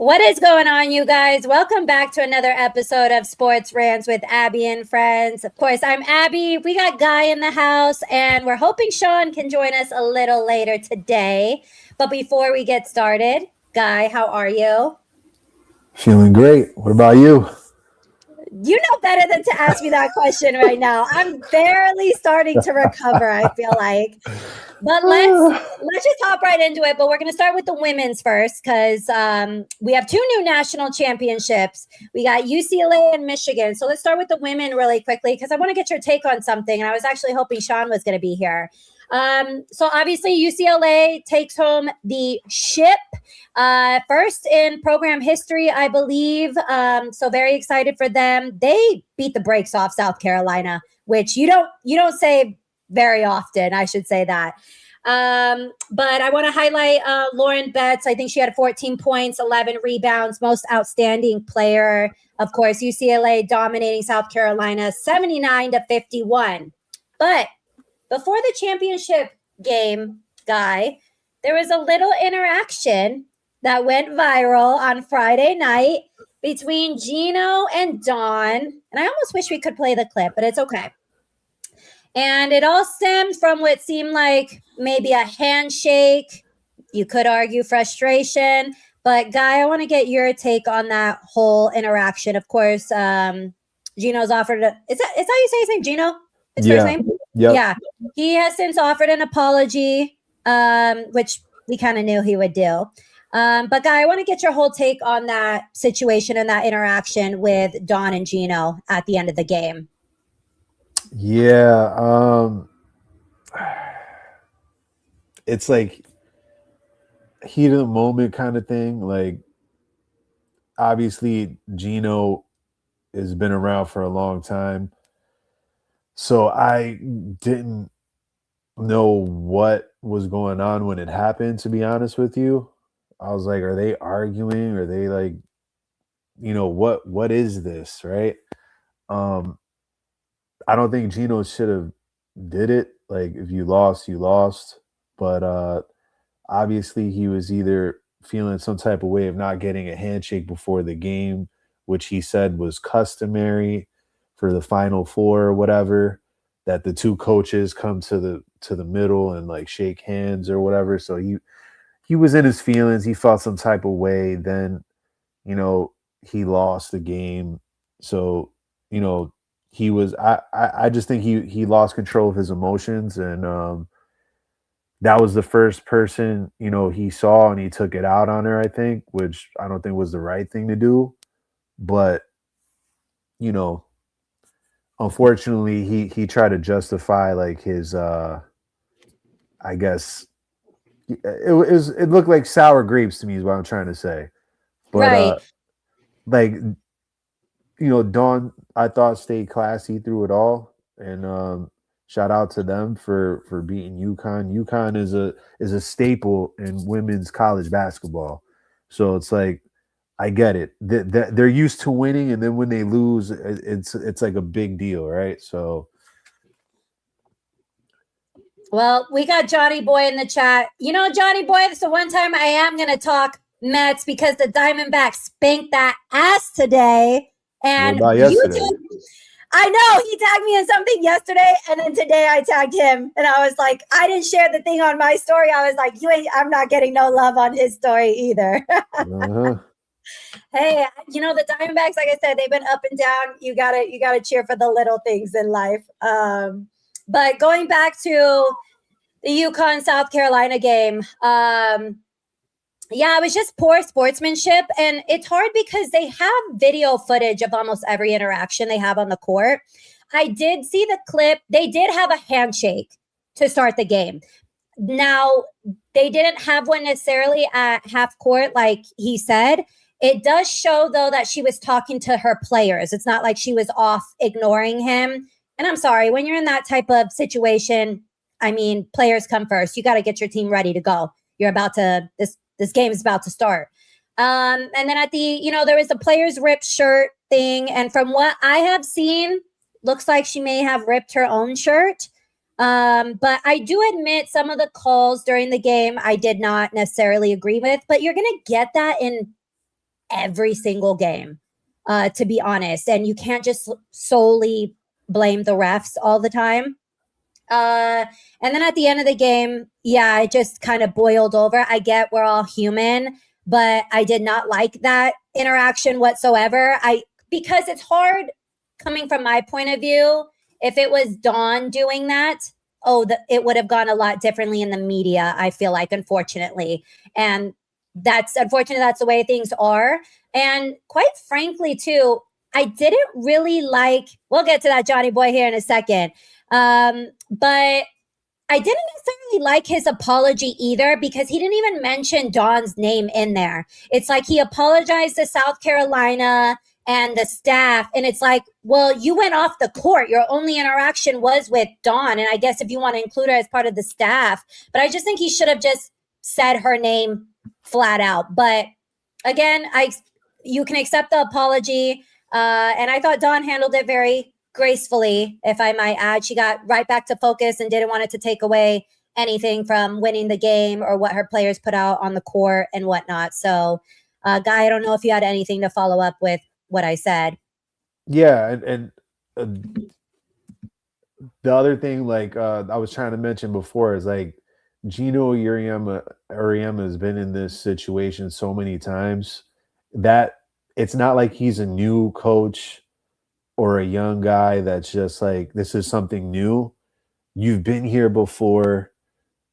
What is going on, you guys? Welcome back to another episode of Sports Rants with Abby and friends. Of course, I'm Abby. We got Guy in the house, and we're hoping Sean can join us a little later today. But before we get started, Guy, how are you? Feeling great. What about you? You know better than to ask me that question right now. I'm barely starting to recover, I feel like. But let's just hop right into it. But we're going to start with the women's first because we have two new national championships. We got UCLA and Michigan. So let's start with the women really quickly because I want to get your take on something. And I was actually hoping Sean was going to be here. So obviously UCLA takes home the ship first in program history, I believe. So very excited for them. They beat the brakes off South Carolina, which you don't say very often, I should say that. But I want to highlight Lauren Betts. I think she had 14 points, 11 rebounds, most outstanding player. Of course, UCLA dominating South Carolina 79-51. But before the championship game, Guy, there was a little interaction that went viral on Friday night between Gino and Dawn. And I almost wish we could play the clip, but it's okay. And it all stemmed from what seemed like maybe a handshake. You could argue frustration. But, Guy, I want to get your take on that whole interaction. Of course, Gino's offered it's how you say his name, Gino? His first name? Yep. Yeah. He has since offered an apology, which we kind of knew he would do. But, Guy, I want to get your whole take on that situation and that interaction with Dawn and Gino at the end of the game. Yeah. It's like heat of the moment kind of thing. Like, obviously, Gino has been around for a long time. So I didn't know what was going on when it happened, to be honest with you. I was like, are they arguing? Are they like, what is this, right? I don't think Gino should have did it. Like, if you lost, you lost. But obviously he was either feeling some type of way of not getting a handshake before the game, which he said was customary for the Final Four or whatever, that the two coaches come to the middle and like shake hands or whatever. So he was in his feelings. He felt some type of way. Then, he lost the game. So, he was I just think he lost control of his emotions, and that was the first person he saw, and he took it out on her, I think, which I don't think was the right thing to do. But unfortunately he tried to justify like his I guess it looked like sour grapes to me is what I'm trying to say. But Right. like Dawn, I thought, stayed classy through it all, and shout out to them for beating UConn. UConn is a staple in women's college basketball, so it's like I get it. They're used to winning, and then when they lose, it's like a big deal, right? So. Well, we got Johnny Boy in the chat. Johnny Boy, so one time I am going to talk Mets because the Diamondbacks spanked that ass today. And what about yesterday? I know he tagged me in something yesterday, and then today I tagged him, and I was like, I didn't share the thing on my story. I was like, I'm not getting no love on his story either. Uh-huh. Hey, the Diamondbacks, like I said, they've been up and down. You gotta cheer for the little things in life. But going back to the UConn South Carolina game, it was just poor sportsmanship. And it's hard because they have video footage of almost every interaction they have on the court. I did see the clip. They did have a handshake to start the game. Now, they didn't have one necessarily at half court, like he said. It does show, though, that she was talking to her players. It's not like she was off ignoring him. And I'm sorry, when you're in that type of situation, I mean, players come first. You got to get your team ready to go. You're about to, this game is about to start. And then at the, there was the players ripped shirt thing. And from what I have seen, looks like she may have ripped her own shirt. But I do admit some of the calls during the game I did not necessarily agree with. But you're going to get that in every single game, to be honest. And you can't just solely blame the refs all the time. And then at the end of the game, yeah, it just kind of boiled over. I get we're all human, but I did not like that interaction whatsoever. Because it's hard coming from my point of view. If it was Dawn doing that, it would have gone a lot differently in the media, I feel like, unfortunately. And that's unfortunate. That's the way things are. And quite frankly, too, I didn't really like, we'll get to that Johnny boy here in a second. But I didn't necessarily like his apology either, because he didn't even mention Dawn's name in there. It's like he apologized to South Carolina and the staff. And it's like, well, you went off the court. Your only interaction was with Dawn. And I guess if you want to include her as part of the staff, but I just think he should have just said her name flat out. But again, you can accept the apology. And I thought Dawn handled it very gracefully, if I might add. She got right back to focus and didn't want it to take away anything from winning the game or what her players put out on the court and whatnot. So, Guy, I don't know if you had anything to follow up with what I said. Yeah, and the other thing, like I was trying to mention before, is like Gino Uriema has been in this situation so many times that it's not like he's a new coach or a young guy that's just like, this is something new. You've been here before.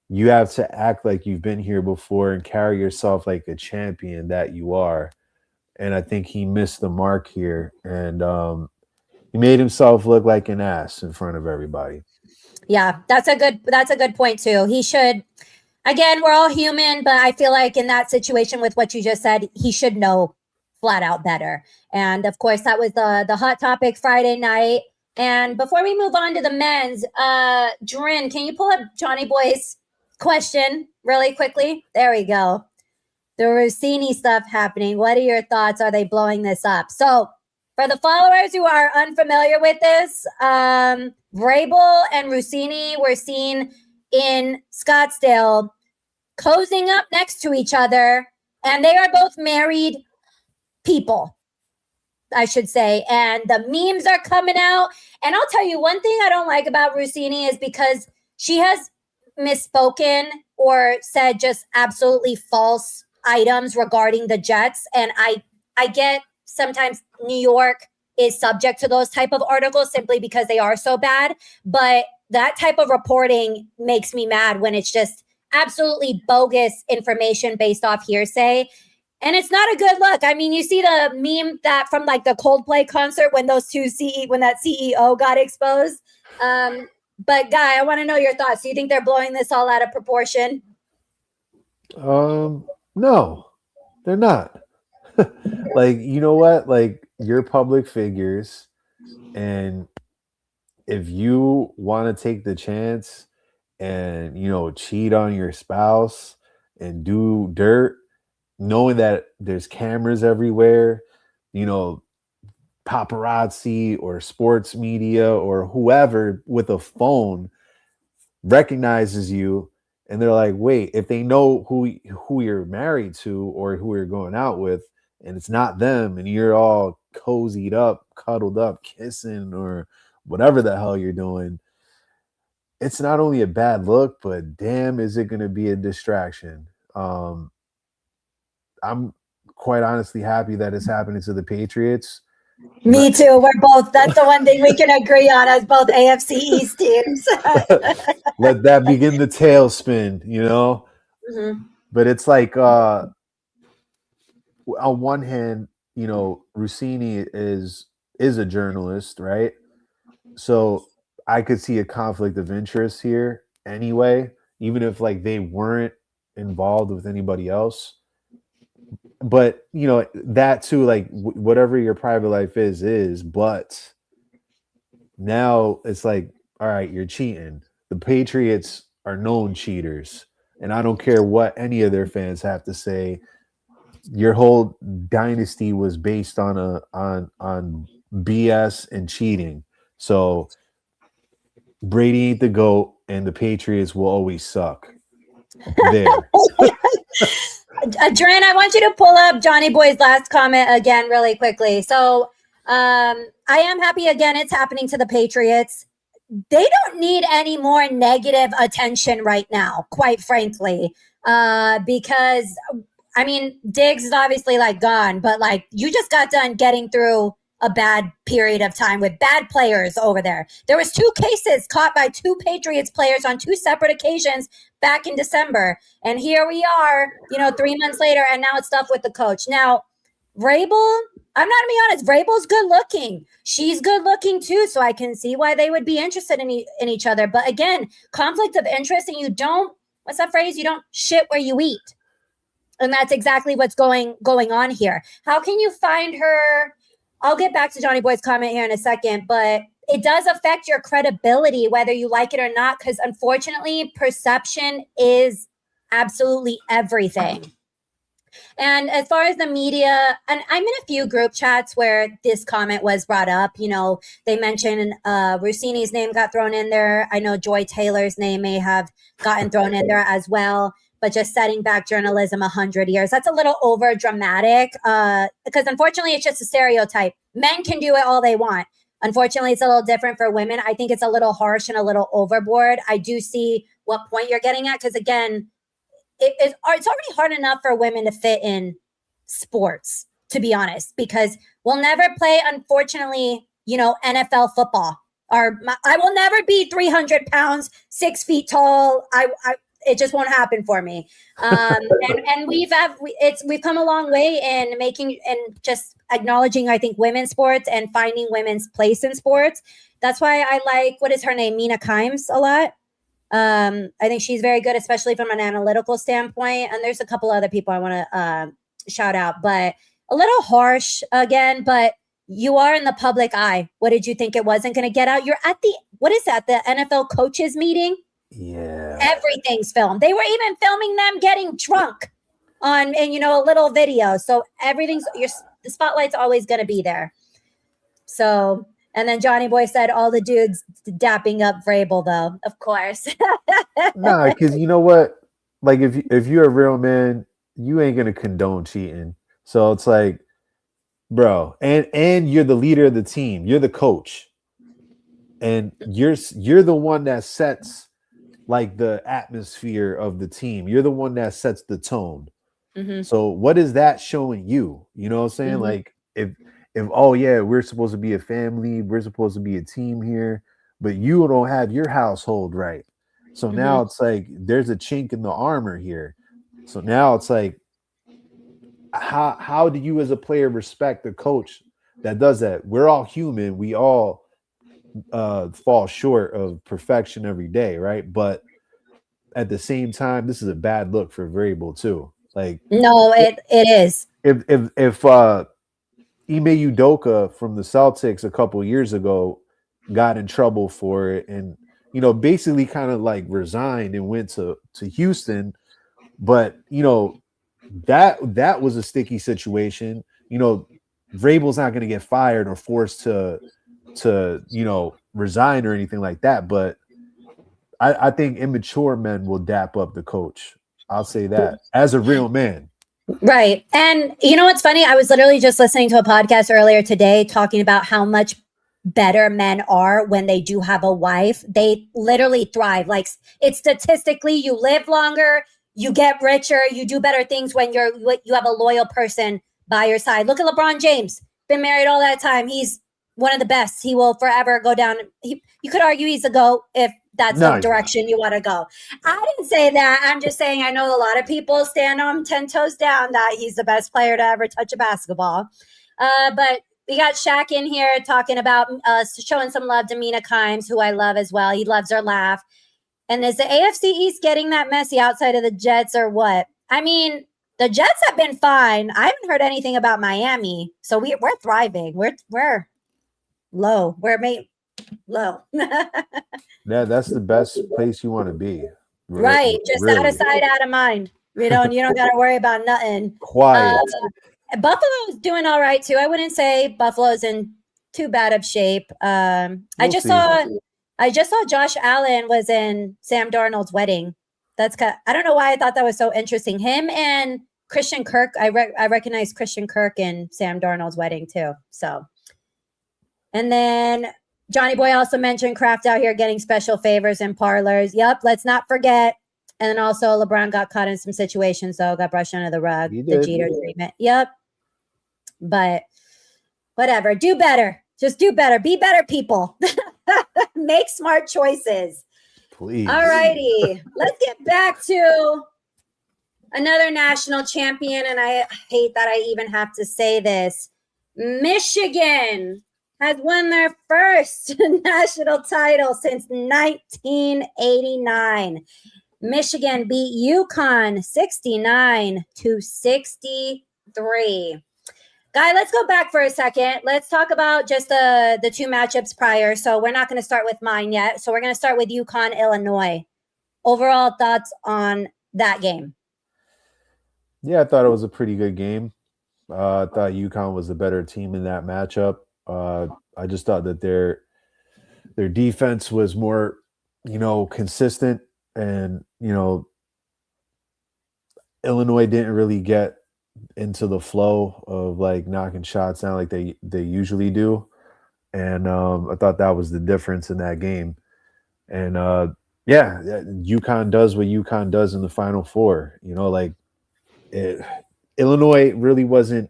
You have to act like you've been here before and carry yourself like a champion that you are. And I think he missed the mark here. And he made himself look like an ass in front of everybody. Yeah, that's a good point too. He should, again, we're all human, but I feel like in that situation with what you just said, he should know flat out better. And of course, that was the hot topic Friday night. And before we move on to the men's, Drin, can you pull up Johnny Boy's question really quickly? There we go. The Rossini stuff happening. What are your thoughts? Are they blowing this up? So for the followers who are unfamiliar with this, Vrabel and Rossini were seen in Scottsdale cozying up next to each other, and they are both married people, I should say. And the memes are coming out. And I'll tell you one thing I don't like about Rossini is because she has misspoken or said just absolutely false items regarding the Jets. And I get sometimes New York is subject to those type of articles simply because they are so bad. But that type of reporting makes me mad when it's just absolutely bogus information based off hearsay. And it's not a good look. I mean, you see the meme that from like the Coldplay concert when those two when that CEO got exposed. But Guy, I want to know your thoughts. Do you think they're blowing this all out of proportion? No, they're not. Like, you know what? Like, you're public figures, and if you want to take the chance and, you know, cheat on your spouse and do dirt, knowing that there's cameras everywhere, you know, paparazzi or sports media or whoever with a phone recognizes you, and they're like, wait, if they know who you're married to or who you're going out with, and it's not them, and you're all cozied up, cuddled up, kissing or whatever the hell you're doing, it's not only a bad look, but damn, is it going to be a distraction. I'm quite honestly happy that it's happening to the Patriots. Me too. We're both. That's the one thing we can agree on as both AFC East teams. Let that begin the tailspin, you know? Mm-hmm. But it's like, on one hand, you know, Rossini is a journalist, right? So I could see a conflict of interest here anyway, even if like they weren't involved with anybody else. But, you know, that too, like whatever your private life is, but now it's like, all right, you're cheating. The Patriots are known cheaters, and I don't care what any of their fans have to say. Your whole dynasty was based on BS and cheating. So Brady ain't the GOAT, and the Patriots will always suck. There. Dren, I want you to pull up Johnny Boy's last comment again really quickly. So I am happy again it's happening to the Patriots. They don't need any more negative attention right now, quite frankly, because I mean, Diggs is obviously like gone, but like you just got done getting through a bad period of time with bad players over there. There was 2 cases caught by 2 Patriots players on 2 separate occasions back in December. And here we are, 3 months later, and now it's stuff with the coach. Now, Vrabel, I'm not gonna be honest, Vrabel's good looking. She's good looking too, so I can see why they would be interested in each other. But again, conflict of interest, and you don't, what's that phrase? You don't shit where you eat. And that's exactly what's going on here. How can you find her? I'll get back to Johnny Boy's comment here in a second, but it does affect your credibility, whether you like it or not, because unfortunately, perception is absolutely everything. And as far as the media, and I'm in a few group chats where this comment was brought up. They mentioned Rossini's name got thrown in there. I know Joy Taylor's name may have gotten thrown in there as well. But just setting back journalism 100 years, that's a little over dramatic because unfortunately it's just a stereotype. Men can do it all they want. Unfortunately, it's a little different for women. I think it's a little harsh and a little overboard. I do see what point you're getting at because, again, it's already hard enough for women to fit in sports, to be honest, because we'll never play, unfortunately, NFL football. I will never be 300 pounds, 6 feet tall. It just won't happen for me. And we've come a long way in making and just acknowledging, I think, women's sports and finding women's place in sports. That's why I like, what is her name? Mina Kimes a lot. I think she's very good, especially from an analytical standpoint. And there's a couple other people I want to shout out, but a little harsh again, but you are in the public eye. What did you think it wasn't going to get out? You're at the NFL coaches meeting? Yeah. Everything's filmed. They were even filming them getting drunk a little video. So the spotlight's always going to be there. So, and then Johnny Boy said all the dudes dapping up Vrabel though, of course. Nah, because you know what? Like if you're a real man, you ain't gonna condone cheating. So it's like, bro, and you're the leader of the team. You're the coach. And you're the one that sets like the atmosphere of the team. You're the one that sets the tone. Mm-hmm. So what is that showing you? You know what I'm saying? Mm-hmm. Like if oh yeah, we're supposed to be a family, we're supposed to be a team here, but you don't have your household right. So mm-hmm. now it's like there's a chink in the armor here. So now it's like how do you as a player respect the coach that does that? We're all human. We all fall short of perfection every day, right? But at the same time, this is a bad look for Vrabel too. Like, no, it is. If Ime Udoka from the Celtics a couple years ago got in trouble for it, and basically kind of like resigned and went to Houston, but that was a sticky situation. Vrabel's not going to get fired or forced to resign or anything like that. But I think immature men will dap up the coach. I'll say that as a real man. Right. And what's funny? I was literally just listening to a podcast earlier today talking about how much better men are when they do have a wife. They literally thrive. Like, it's statistically, you live longer, you get richer, you do better things when you have a loyal person by your side. Look at LeBron James. Been married all that time. He's one of the best. He will forever go down. You could argue he's a GOAT if that's the direction you want to go. I didn't say that. I'm just saying I know a lot of people stand on 10 toes down that he's the best player to ever touch a basketball. But we got Shaq in here talking about showing some love to Mina Kimes, who I love as well. He loves her laugh. And is the AFC East getting that messy outside of the Jets or what? I mean, the Jets have been fine. I haven't heard anything about Miami. So we're thriving. We're low. We're low. Yeah, that's the best place you want to be. Right. Just really. Out of sight, out of mind. You don't got to worry about nothing. Quiet. Buffalo's doing all right too. I wouldn't say Buffalo's in too bad of shape. I just saw Josh Allen was in Sam Darnold's wedding. I don't know why I thought that was so interesting. Him and Christian Kirk. I recognize Christian Kirk in Sam Darnold's wedding too. So, and then Johnny Boy also mentioned Kraft out here getting special favors and parlors. Yep, let's not forget. And then also LeBron got caught in some situations, though, got brushed under the rug. The Jeter treatment. Yep. But whatever. Do better. Just do better. Be better people. Make smart choices. Please. All righty. Let's get back to another national champion. And I hate that I even have to say this. Michigan has won their first national title since 1989. Michigan beat UConn 69-63. Guy, let's go back for a second. Let's talk about just the two matchups prior. So we're not going to start with mine yet. So we're going to start with UConn, Illinois. Overall thoughts on that game? Yeah, I thought it was a pretty good game. I thought UConn was the better team in that matchup. I just thought that their defense was more, consistent, and Illinois didn't really get into the flow of like knocking shots down like they usually do, and I thought that was the difference in that game. And UConn does what UConn does in the Final Four. Illinois really wasn't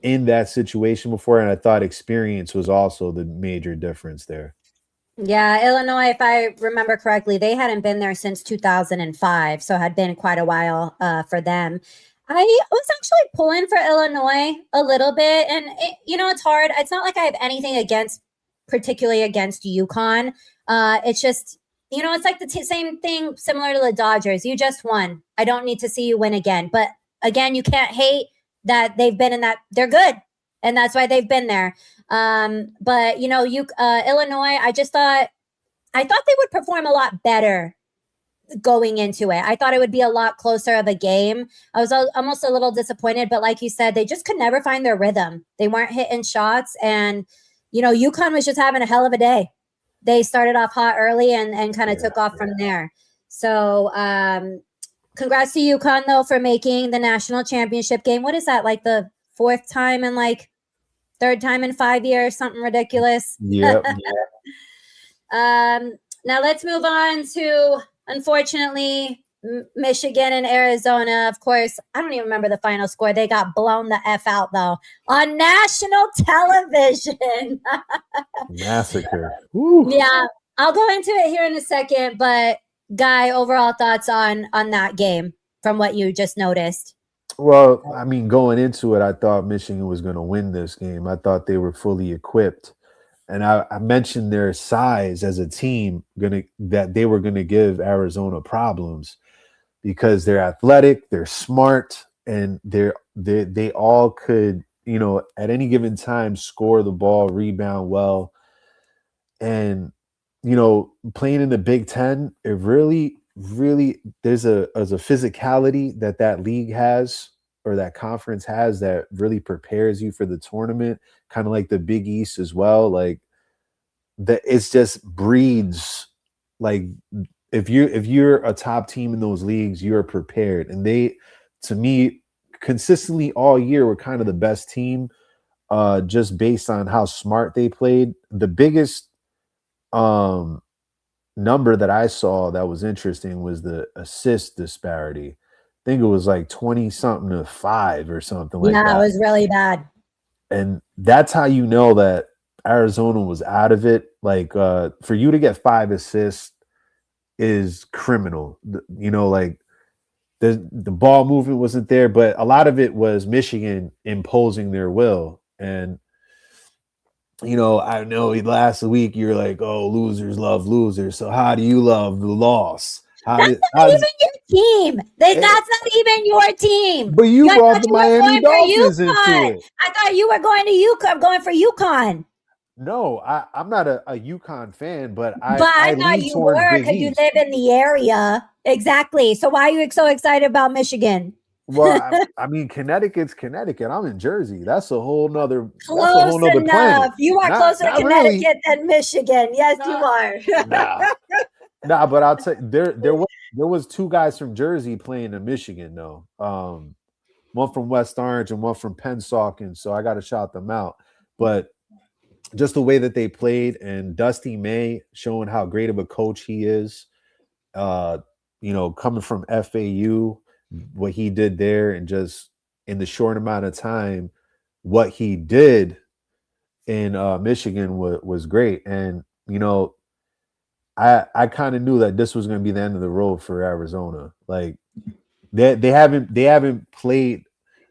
in that situation before, and I thought experience was also the major difference there. Yeah, Illinois, if I remember correctly, they hadn't been there since 2005, so had been quite a while for them. I was actually pulling for Illinois a little bit, and it's hard. It's not like I have anything particularly against UConn. It's just, it's like the same thing similar to the Dodgers. You just won. I don't need to see you win again. But again, you can't hate that they've been in that. They're good, and that's why they've been there. But Illinois, I thought they would perform a lot better going into it. I thought it would be a lot closer of a game. I was almost a little disappointed, but like you said, they just could never find their rhythm. They weren't hitting shots, and UConn was just having a hell of a day. They started off hot early and kind of took off from there. So congrats to UConn though for making the national championship game. What is that, like the fourth time and like third time in 5 years, something ridiculous? Yep. Now let's move on to, unfortunately, Michigan and Arizona. Of course, I don't even remember the final score. They got blown the F out, though, on national television. Massacre. Woo. Yeah, I'll go into it here in a second. But, Guy, overall thoughts on that game from what you just noticed? Well, I mean, going into it, I thought Michigan was going to win this game. I thought they were fully equipped. And I mentioned their size as a team that they were going to give Arizona problems because they're athletic, they're smart, and they all could, at any given time score the ball, rebound well. And, playing in the Big Ten, it really there's a physicality that league has, or that conference has, that really prepares you for the tournament, kind of like the Big East as well. Like that, it's just breeds, like if you're a top team in those leagues, you're prepared. And they, to me, consistently all year were kind of the best team, just based on how smart they played. The biggest number that I saw that was interesting was the assist disparity. I think it was like 20-something to 5 or something like that. Yeah, it was really bad. And that's how you know that Arizona was out of it. Like, for you to get 5 assists is criminal. Like the ball movement wasn't there, but a lot of it was Michigan imposing their will. And I know last week you were like, "Oh, losers love losers." So how do you love the loss? That's not even your team. That's not even your team. But you brought the Miami Dolphins into it. I thought you were going to UConn, going for UConn. No, I'm not a UConn fan, but I thought you were because you live in the area. Exactly. So why are you so excited about Michigan? Well, I mean, Connecticut's Connecticut. I'm in Jersey. That's a whole nother. Close enough. Planet. You are closer to Connecticut than Michigan. Yes, you are. Nah, but I'll tell you, there there was two guys from Jersey playing in Michigan though. One from West Orange and one from Pennsauken, so I got to shout them out. But just the way that they played, and Dusty May showing how great of a coach he is. Coming from FAU, what he did there, and just in the short amount of time, what he did in Michigan was great. And I kind of knew that this was going to be the end of the road for Arizona. Like they haven't played.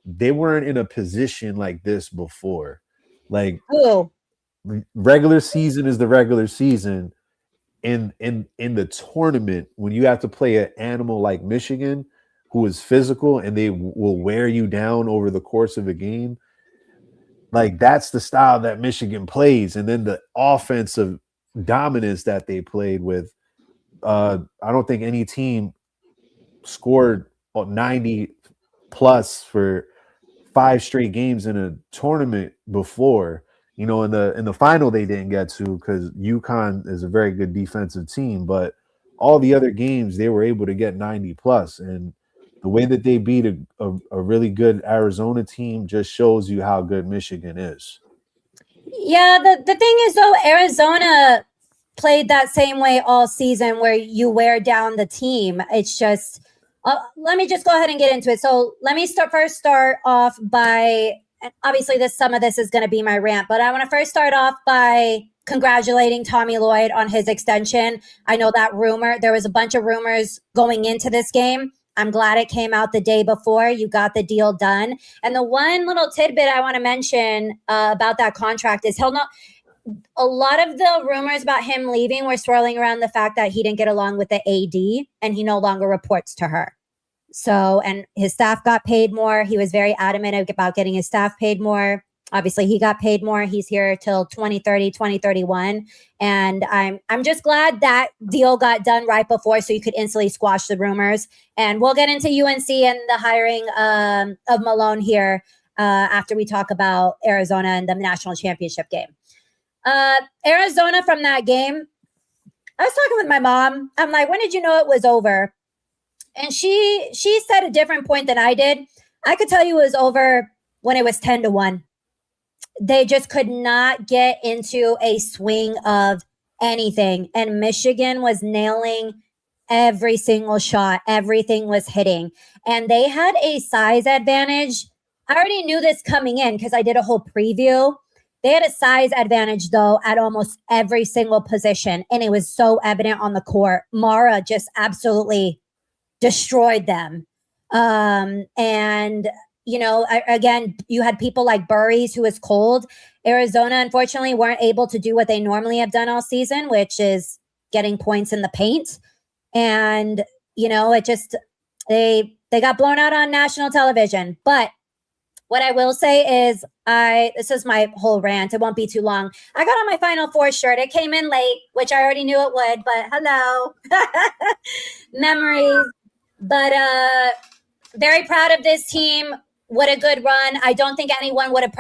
They weren't in a position like this before. Like regular season is the regular season. In the tournament, when you have to play an animal like Michigan, who is physical and they will wear you down over the course of a game, like that's the style that Michigan plays. And then the offensive dominance that they played with, I don't think any team scored 90 plus for 5 straight games in a tournament before. In the final they didn't get to because UConn is a very good defensive team, but all the other games they were able to get 90 plus. And the way that they beat a really good Arizona team just shows you how good Michigan is. Yeah, the thing is though, Arizona played that same way all season where you wear down the team. It's just let me just go ahead and get into it. So let me start off by, and obviously some of this is going to be my rant, but I want to first start off by congratulating Tommy Lloyd on his extension. I know that there was a bunch of rumors going into this game. I'm glad it came out the day before. You got the deal done. And the one little tidbit I want to mention about that contract is a lot of the rumors about him leaving were swirling around the fact that he didn't get along with the AD and he no longer reports to her. So, and his staff got paid more. He was very adamant about getting his staff paid more. Obviously, he got paid more. He's here till 2030, 2031. And I'm just glad that deal got done right before so you could instantly squash the rumors. And we'll get into UNC and the hiring of Malone here after we talk about Arizona and the national championship game. Arizona from that game, I was talking with my mom. I'm like, when did you know it was over? And she said a different point than I did. I could tell you it was over when it was 10-1. They just could not get into a swing of anything. And Michigan was nailing every single shot. Everything was hitting. And they had a size advantage. I already knew this coming in because I did a whole preview. They had a size advantage, though, at almost every single position. And it was so evident on the court. Mara just absolutely destroyed them. Again, you had people like Burries, who was cold. Arizona, unfortunately, weren't able to do what they normally have done all season, which is getting points in the paint. And, it just, they got blown out on national television. But what I will say is this is my whole rant. It won't be too long. I got on my Final Four shirt. It came in late, which I already knew it would, but hello. Memories. But very proud of this team. What a good run. I don't think anyone would have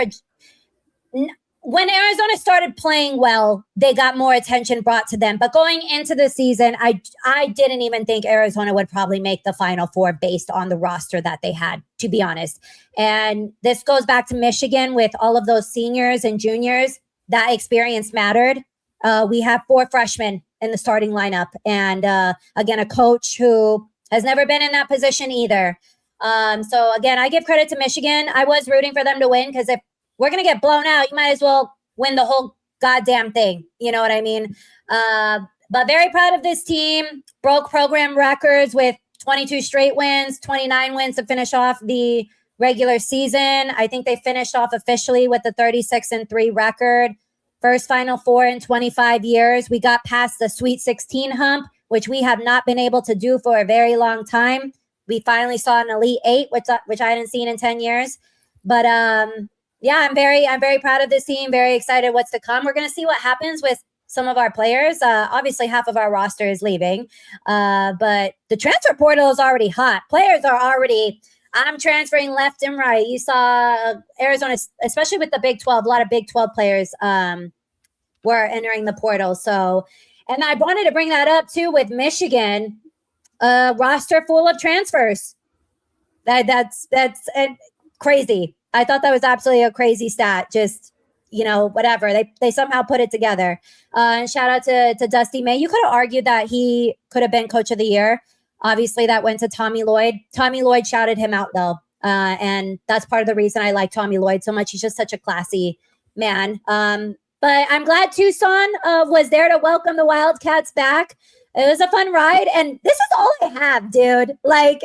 when Arizona started playing well, they got more attention brought to them. But going into the season, I didn't even think Arizona would probably make the Final Four based on the roster that they had, to be honest. And this goes back to Michigan with all of those seniors and juniors. That experience mattered. We have 4 freshmen in the starting lineup. And again, a coach who has never been in that position either. So again, I give credit to Michigan. I was rooting for them to win because if we're going to get blown out, you might as well win the whole goddamn thing. You know what I mean? But very proud of this team. Broke program records with 22 straight wins, 29 wins to finish off the regular season. I think they finished off officially with the 36-3 record. First Final Four in 25 years. We got past the Sweet 16 hump, which we have not been able to do for a very long time. We finally saw an Elite 8, which I hadn't seen in 10 years. But yeah, I'm very proud of this team. Very excited what's to come. We're going to see what happens with some of our players. Obviously, half of our roster is leaving. But the transfer portal is already hot. Players are already transferring left and right. You saw Arizona, especially with the Big 12, a lot of Big 12 players were entering the portal. So, and I wanted to bring that up too with Michigan. a roster full of transfers. That's crazy. I thought that was absolutely a crazy stat. Just, whatever. They somehow put it together. And shout out to Dusty May. You could have argued that he could have been coach of the year. Obviously, that went to Tommy Lloyd. Tommy Lloyd shouted him out, though. And that's part of the reason I like Tommy Lloyd so much. He's just such a classy man. But I'm glad Tucson was there to welcome the Wildcats back. It was a fun ride. And this is all I have, dude. Like,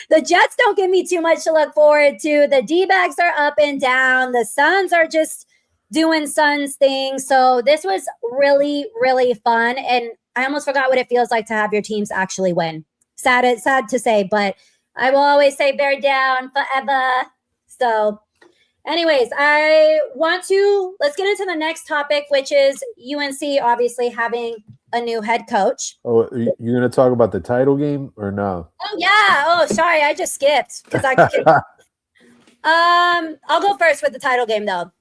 the Jets don't give me too much to look forward to. The D-backs are up and down. The Suns are just doing Suns things. So this was really, really fun. And I almost forgot what it feels like to have your teams actually win. Sad to say, but I will always say bear down forever. So anyways, let's get into the next topic, which is UNC obviously having a new head coach. Oh, you're going to talk about the title game or no? Oh, yeah. Oh, sorry. I just skipped because I could. I'll go first with the title game, though.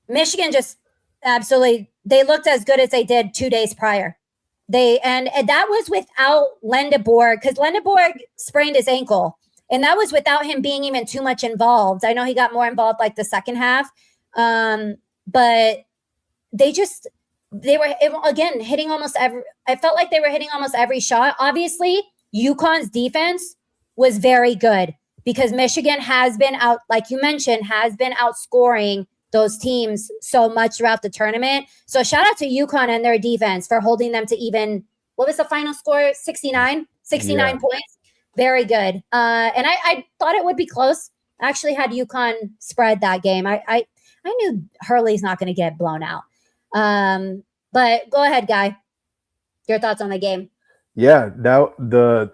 Michigan just absolutely, they looked as good as they did 2 days prior. And that was without Lendeborg, because Lendeborg sprained his ankle. And that was without him being even too much involved. I know he got more involved like the second half. But they were, again, hitting almost I felt like they were hitting almost every shot. Obviously, UConn's defense was very good because Michigan has been out, like you mentioned, has been outscoring those teams so much throughout the tournament. So shout out to UConn and their defense for holding them to even, what was the final score? 69 points. Very good. And I thought it would be close. I actually had UConn spread that game. I knew Hurley's not going to get blown out. But go ahead, Guy. Your thoughts on the game? Yeah, now the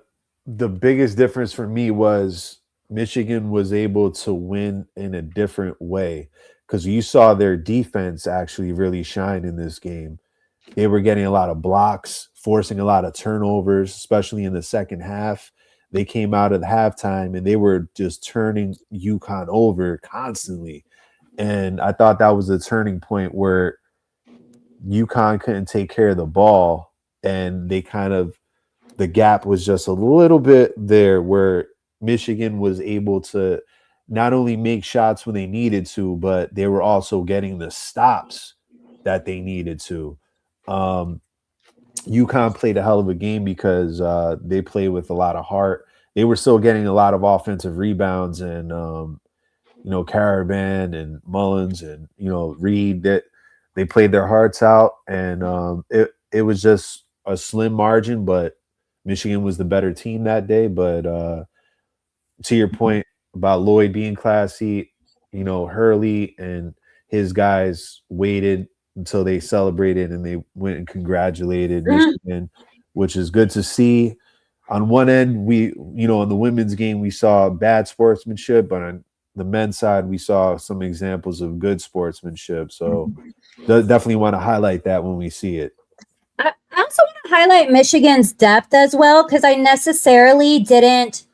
biggest difference for me was Michigan was able to win in a different way because you saw their defense actually really shine in this game. They were getting a lot of blocks, forcing a lot of turnovers, especially in the second half. They came out at halftime and they were just turning UConn over constantly. And I thought that was a turning point where UConn couldn't take care of the ball and the gap was just a little bit there where Michigan was able to not only make shots when they needed to, but they were also getting the stops that they needed to. UConn played a hell of a game because they played with a lot of heart. They were still getting a lot of offensive rebounds and, Caravan and Mullins and, Reed, that they played their hearts out. And it was just a slim margin, but Michigan was the better team that day. But to your point about Lloyd being classy, Hurley and his guys waited until they celebrated and they went and congratulated Michigan, which is good to see. On one end, we, on the women's game, we saw bad sportsmanship, but on the men's side, we saw some examples of good sportsmanship. So definitely want to highlight that when we see it. I also want to highlight Michigan's depth as well, because I necessarily didn't.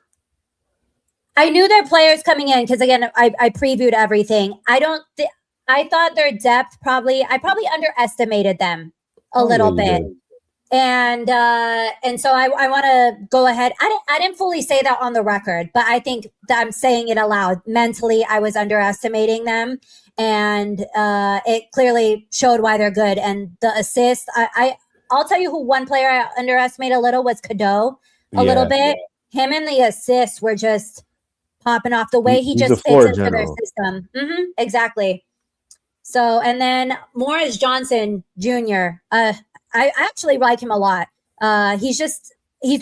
I knew their players coming in because, again, I previewed everything. I thought their depth I probably underestimated them a little bit. And so I want to go ahead. I didn't fully say that on the record, but I think that I'm saying it aloud. Mentally, I was underestimating them, and it clearly showed why they're good. And the assist, I'll tell you who one player I underestimated a little was Cadeau a little bit. Him and the assists were just popping off the way he just fits into their system. Exactly. So, and then Morris Johnson Jr., I actually like him a lot. He's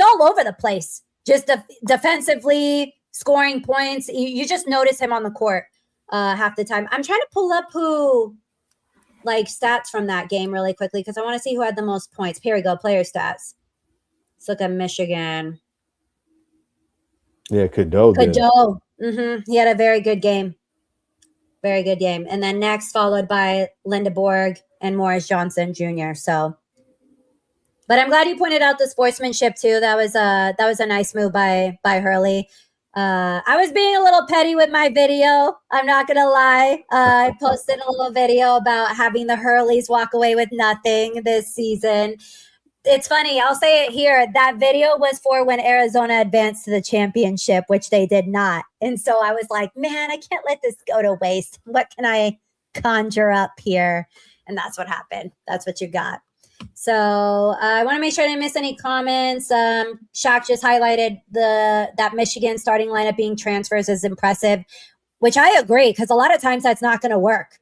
all over the place, just defensively scoring points. You just notice him on the court half the time. I'm trying to pull up stats from that game really quickly because I want to see who had the most points. Here we go, player stats. Let's look at Michigan. Yeah, Cadeau. He had a very good game. Very good game. And then next followed by Lindeborg and Morris Johnson Jr. So, but I'm glad you pointed out the sportsmanship too. That was a nice move by Hurley. I was being a little petty with my video. I'm not going to lie. I posted a little video about having the Hurleys walk away with nothing this season. It's funny. I'll say it here. That video was for when Arizona advanced to the championship, which they did not. And so I was like, man, I can't let this go to waste. What can I conjure up here? And that's what happened. That's what you got. So I want to make sure I didn't miss any comments. Shaq just highlighted that Michigan starting lineup being transfers is impressive, which I agree, because a lot of times that's not going to work.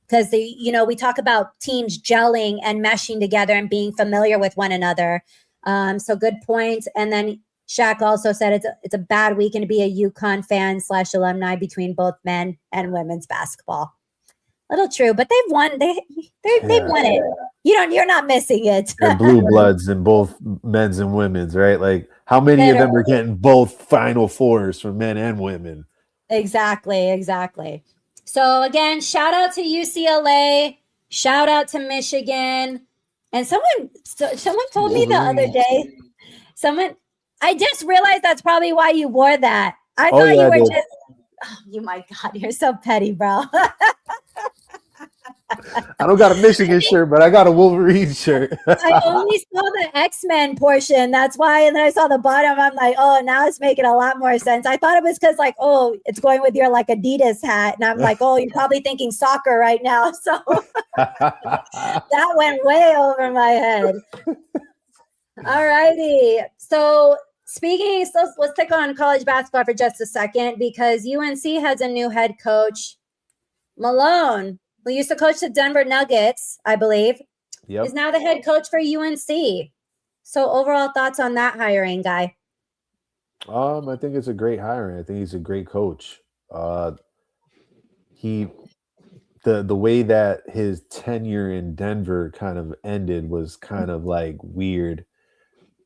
Because we talk about teams gelling and meshing together and being familiar with one another. So good point. And then Shaq also said it's a bad weekend to be a UConn fan / alumni between both men and women's basketball. Little true, but they've won. They've won it. You're not missing it. They're blue bloods in both men's and women's, right? Like, how many of them are getting both Final Fours for men and women? Exactly. So again, shout out to UCLA, shout out to Michigan. And someone told me the other day, I just realized that's probably why you wore that. I thought you were just, oh my God, you're so petty, bro. I don't got a Michigan shirt, but I got a Wolverine shirt. I only saw the X-Men portion. That's why. And then I saw the bottom. I'm like, oh, now it's making a lot more sense. I thought it was because like, oh, it's going with your like Adidas hat. And I'm like, oh, you're probably thinking soccer right now. So that went way over my head. All righty. So let's take on college basketball for just a second, because UNC has a new head coach, Malone, who used to coach the Denver Nuggets, I believe, is now the head coach for UNC. So overall thoughts on that hiring, Guy? I think it's a great hiring. I think he's a great coach. The way that his tenure in Denver kind of ended was kind of like weird,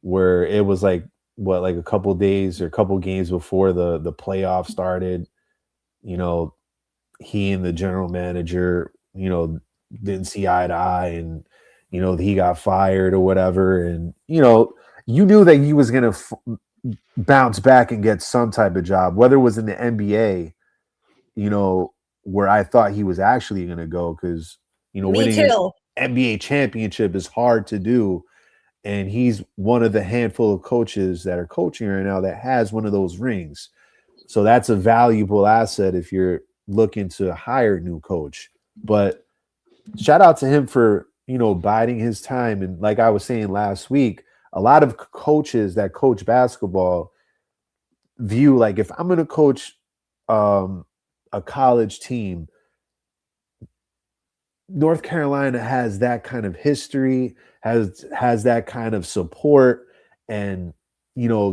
where it was like a couple days or a couple games before the playoff started, he and the general manager, didn't see eye to eye, and, he got fired or whatever. And, you knew that he was going to bounce back and get some type of job, whether it was in the NBA, where I thought he was actually going to go, because, winning an NBA championship is hard to do. And he's one of the handful of coaches that are coaching right now that has one of those rings. So that's a valuable asset if you're looking to hire a new coach. But shout out to him for, biding his time. And like I was saying last week, a lot of coaches that coach basketball view, like, if I'm going to coach a college team, North Carolina has that kind of history, has that kind of support, and,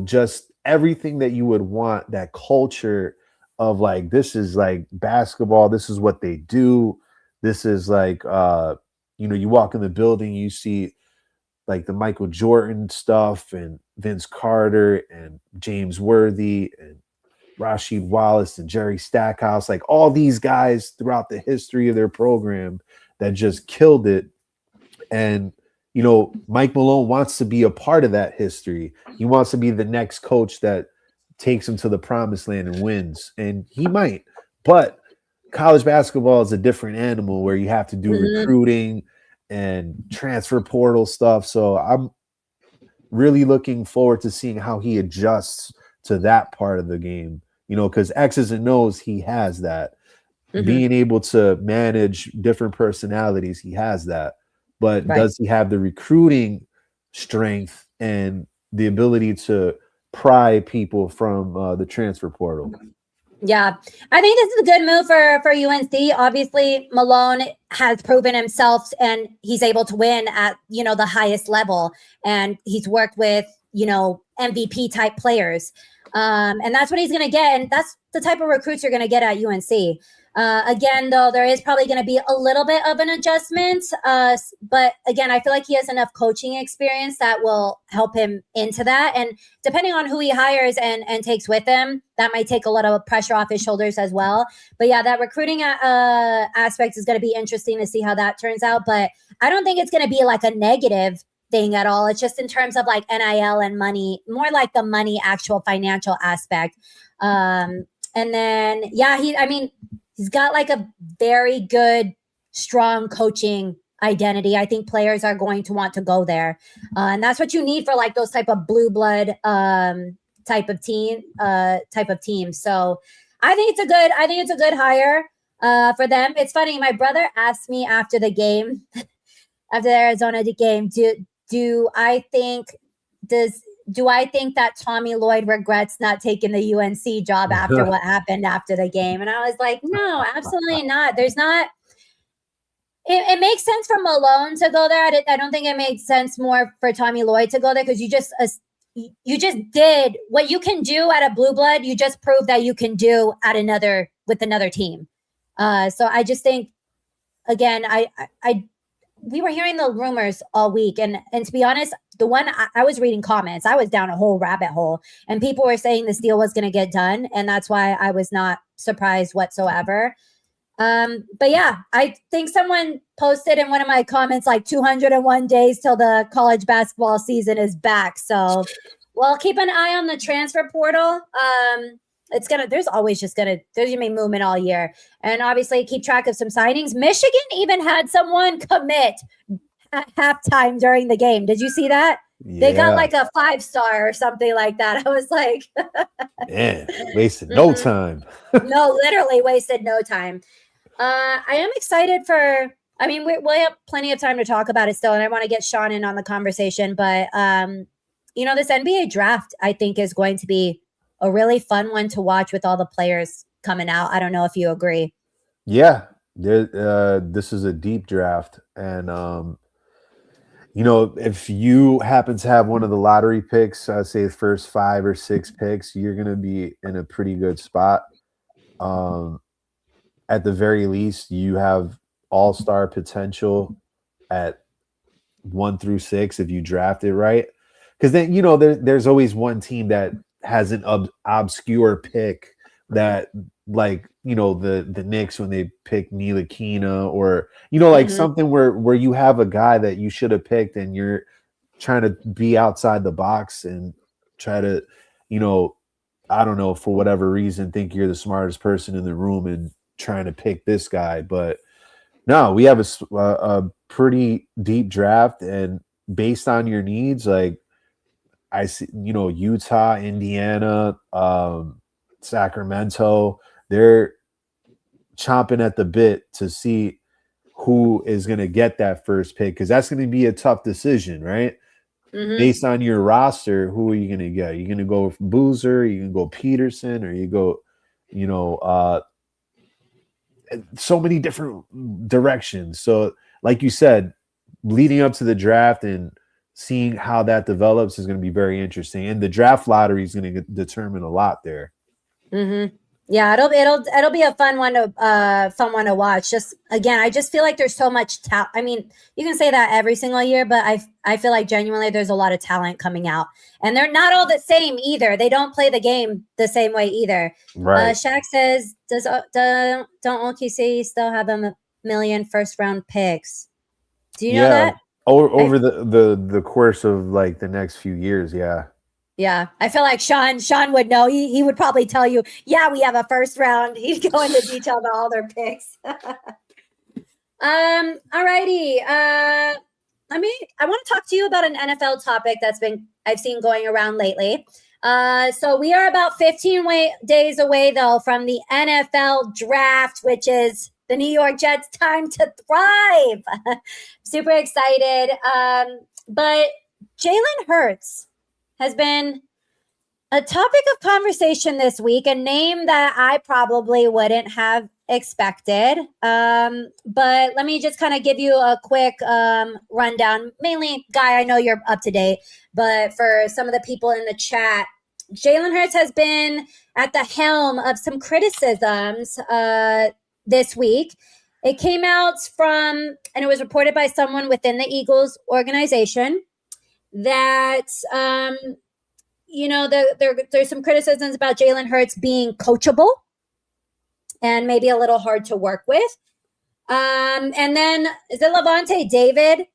just everything that you would want, that culture of like, this is like basketball, this is what they do. This is like, you walk in the building, you see like the Michael Jordan stuff and Vince Carter and James Worthy and Rasheed Wallace and Jerry Stackhouse, like all these guys throughout the history of their program that just killed it. And, Mike Malone wants to be a part of that history. He wants to be the next coach that takes him to the promised land and wins. And he might, but college basketball is a different animal where you have to do recruiting and transfer portal stuff. So I'm really looking forward to seeing how he adjusts to that part of the game, because X's and O's, he has that. Being able to manage different personalities, he has that. But does he have the recruiting strength and the ability to pry people from the transfer portal? Yeah, I think this is a good move for UNC. Obviously, Malone has proven himself, and he's able to win at, the highest level. And he's worked with, MVP type players. And that's what he's going to get. And that's the type of recruits you're going to get at UNC. Again, though, there is probably going to be a little bit of an adjustment. But again, I feel like he has enough coaching experience that will help him into that. And depending on who he hires and takes with him, that might take a lot of pressure off his shoulders as well. But yeah, that recruiting aspect is going to be interesting to see how that turns out. But I don't think it's going to be like a negative thing at all. It's just in terms of like NIL and money, more like the money, actual financial aspect. And then, yeah, he's got like a very good, strong coaching identity. I think players are going to want to go there. And that's what you need for like those type of blue blood type of team. So I think it's a good hire for them. It's funny. My brother asked me after the game, after the Arizona game, do I think that Tommy Lloyd regrets not taking the UNC job after what happened after the game? And I was like, no, absolutely not. There's not. It makes sense for Malone to go there. I don't think it makes sense more for Tommy Lloyd to go there because you just did what you can do at a blue blood. You just proved that you can do with another team. So I just think, again, we were hearing the rumors all week, and to be honest, the one I was reading comments, I was down a whole rabbit hole, and people were saying this deal was going to get done, and that's why I was not surprised whatsoever. But yeah, I think someone posted in one of my comments like 201 days till the college basketball season is back. So, well, keep an eye on the transfer portal. There's gonna be movement all year, and obviously keep track of some signings. Michigan even had someone commit at halftime during the game. Did you see that? Yeah. They got like a 5-star or something like that. I was like, man, wasted no time. No, literally wasted no time. I am excited we'll have plenty of time to talk about it still, and I want to get Sean in on the conversation. But, this NBA draft, I think, is going to be a really fun one to watch with all the players coming out. I don't know if you agree. Yeah, this is a deep draft. And, if you happen to have one of the lottery picks, I'd say the first 5 or 6 picks, you're going to be in a pretty good spot. At the very least, you have all-star potential at 1 through 6 if you draft it right. Because then, there's always one team that has an obscure pick that, like, the Knicks when they pick Ntilikina, or, something where you have a guy that you should have picked and you're trying to be outside the box and try to, I don't know, for whatever reason, think you're the smartest person in the room and trying to pick this guy. But no, we have a pretty deep draft, and based on your needs, like I see, Utah, Indiana, Sacramento, they're chomping at the bit to see who is going to get that first pick, because that's going to be a tough decision, right? Based on your roster, who are you going to get? You're going to go with Boozer, you can go Peterson, or you go, so many different directions. So like you said, leading up to the draft and seeing how that develops is going to be very interesting. And the draft lottery is going to determine a lot there. Yeah, it'll be a fun one to watch. Just again, I just feel like there's so much talent. I mean, you can say that every single year, but I feel like genuinely there's a lot of talent coming out, and they're not all the same either. They don't play the game the same way either. Right. Shaq says, don't OKC still have a million first-round picks? Do you know that? Over the course of like the next few years, yeah. Yeah, I feel like Sean would know. He would probably tell you, yeah, we have a first round. He'd go into detail about all their picks. All righty. I want to talk to you about an NFL topic I've seen going around lately. So we are about 15 days away, though, from the NFL draft, which is the New York Jets' time to thrive. Super excited. But Jalen Hurts has been a topic of conversation this week, a name that I probably wouldn't have expected. But let me just kind of give you a quick rundown. Mainly, Guy, I know you're up to date, but for some of the people in the chat, Jalen Hurts has been at the helm of some criticisms this week. It came out and it was reported by someone within the Eagles organization that, there's some criticisms about Jalen Hurts being coachable and maybe a little hard to work with. And then is it Levante David?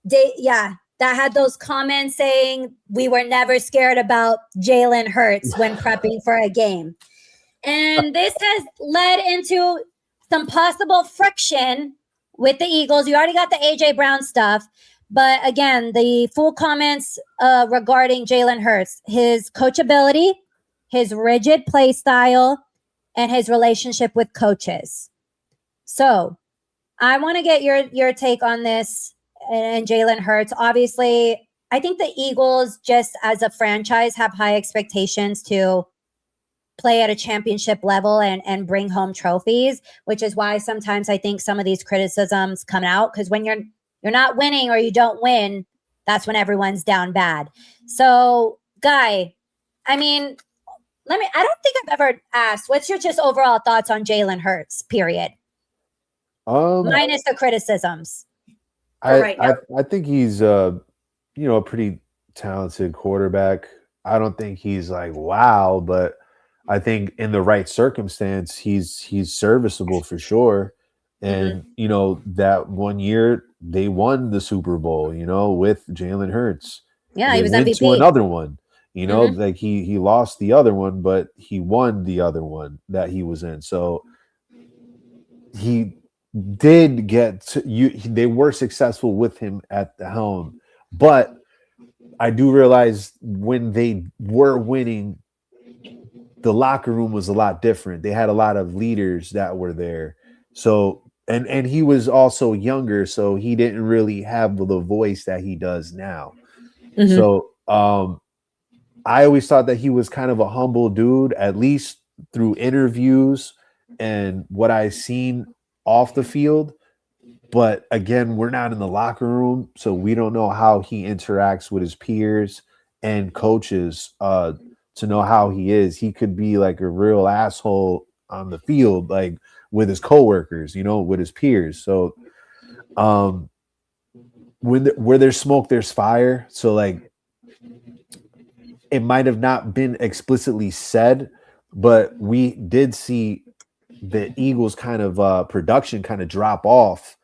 That had those comments saying we were never scared about Jalen Hurts when prepping for a game. And this has led into some possible friction with the Eagles. You already got the AJ Brown stuff. But again, the full comments regarding Jalen Hurts, his coachability, his rigid play style, and his relationship with coaches. So I want to get your take on this and Jalen Hurts. Obviously, I think the Eagles, just as a franchise, have high expectations to play at a championship level and bring home trophies, which is why sometimes I think some of these criticisms come out, because when you're not winning or you don't win, that's when everyone's down bad. So, Guy, I mean, I don't think I've ever asked, what's your just overall thoughts on Jalen Hurts, period? Minus the criticisms. I think he's a pretty talented quarterback. I don't think he's like wow, but I think in the right circumstance, he's serviceable for sure. And that one year they won the Super Bowl, with Jalen Hurts. Yeah, They he was went MVP. to another one, like he lost the other one, but he won the other one that he was in. So he did get to they were successful with him at the helm, but I do realize when they were winning, the locker room was a lot different. They had a lot of leaders that were there. So and he was also younger, so he didn't really have the voice that he does now. So I always thought that he was kind of a humble dude, at least through interviews and what I've seen off the field. But again, we're not in the locker room, so we don't know how he interacts with his peers and coaches to know how he is. He could be like a real asshole on the field, like with his coworkers, with his peers. So where there's smoke, there's fire. So like it might have not been explicitly said, but we did see the Eagles kind of production kind of drop off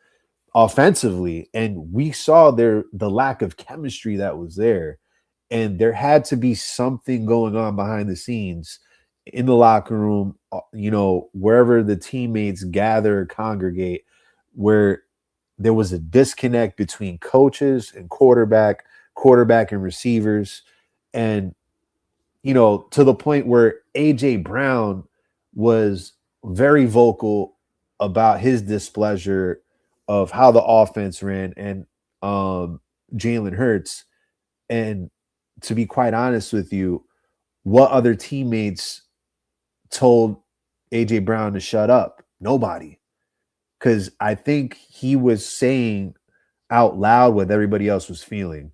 offensively, and we saw the lack of chemistry that was there, and there had to be something going on behind the scenes in the locker room, wherever the teammates gather, congregate, where there was a disconnect between coaches and quarterback and receivers, and to the point where AJ Brown was very vocal about his displeasure of how the offense ran and Jalen Hurts. And to be quite honest with you, what other teammates told AJ Brown to shut up? Nobody. Because I think he was saying out loud what everybody else was feeling.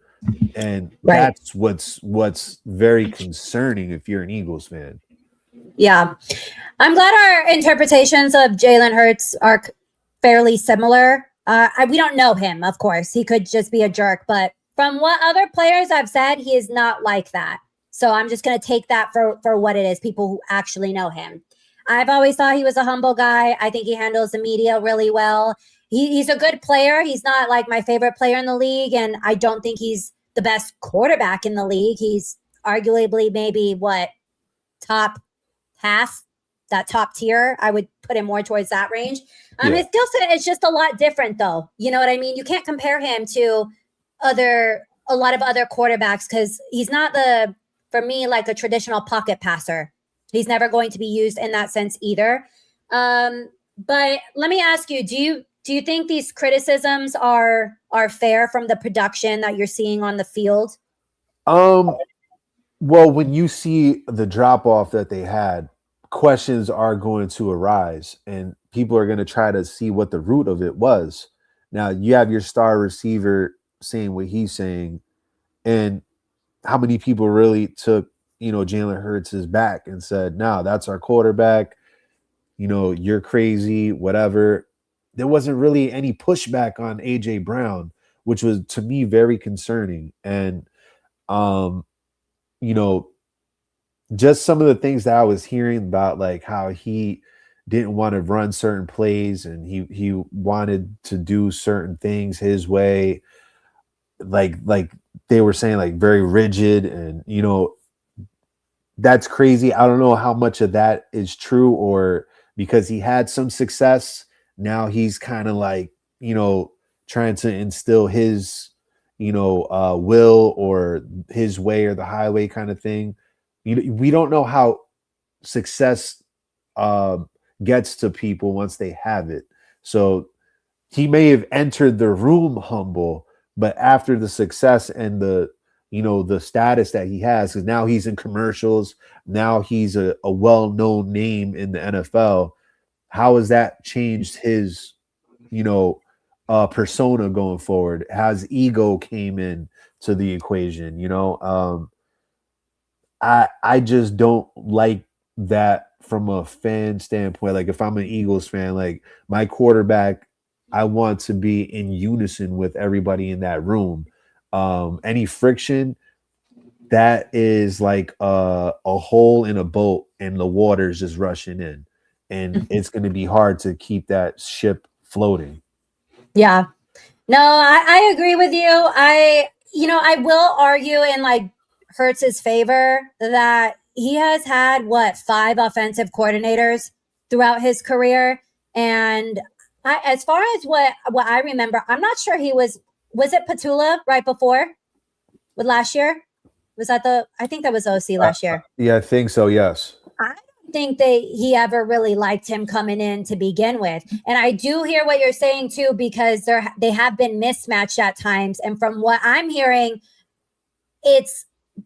And that's what's very concerning if you're an Eagles fan. Yeah. I'm glad our interpretations of Jalen Hurts are fairly similar. We don't know him, of course. He could just be a jerk. But from what other players have said, he is not like that. So I'm just going to take that for what it is, people who actually know him. I've always thought he was a humble guy. I think he handles the media really well. He's a good player. He's not like my favorite player in the league, and I don't think he's the best quarterback in the league. He's arguably maybe top half, that top tier. I would put him more towards that range. His skill set is just a lot different, though. You know what I mean? You can't compare him to a lot of other quarterbacks because he's not for me, like a traditional pocket passer. He's never going to be used in that sense either. But let me ask you, do you think these criticisms are fair from the production that you're seeing on the field? Well, when you see the drop off that they had, questions are going to arise and people are going to try to see what the root of it was. Now you have your star receiver saying what he's saying, and how many people really took, Jalen Hurts' back and said, no, that's our quarterback. You're crazy, whatever. There wasn't really any pushback on AJ Brown, which was to me very concerning. And, just some of the things that I was hearing about, like how he didn't want to run certain plays and he wanted to do certain things his way. Like they were saying, like very rigid, and that's crazy. I don't know how much of that is true, or because he had some success, now he's kind of like trying to instill his, will or his way or the highway kind of thing. We don't know how success uh, gets to people once they have it. So he may have entered the room humble, but after the success and the status that he has, because now he's in commercials, now he's a well-known name in the NFL. How has that changed his, persona going forward? Has ego came in to the equation? I just don't like that from a fan standpoint. Like if I'm an Eagles fan, like my quarterback, I want to be in unison with everybody in that room. Any friction, that is like a hole in a boat and the water's just rushing in. And it's going to be hard to keep that ship floating. Yeah. No, I agree with you. I will argue in like Hurts's favor that he has had 5 offensive coordinators throughout his career. And as far as what I remember, I'm not sure was it Petula right before with last year? Was that I think that was OC last year. Yeah, I think so. Yes. I don't think he ever really liked him coming in to begin with. And I do hear what you're saying too, because they have been mismatched at times. And from what I'm hearing,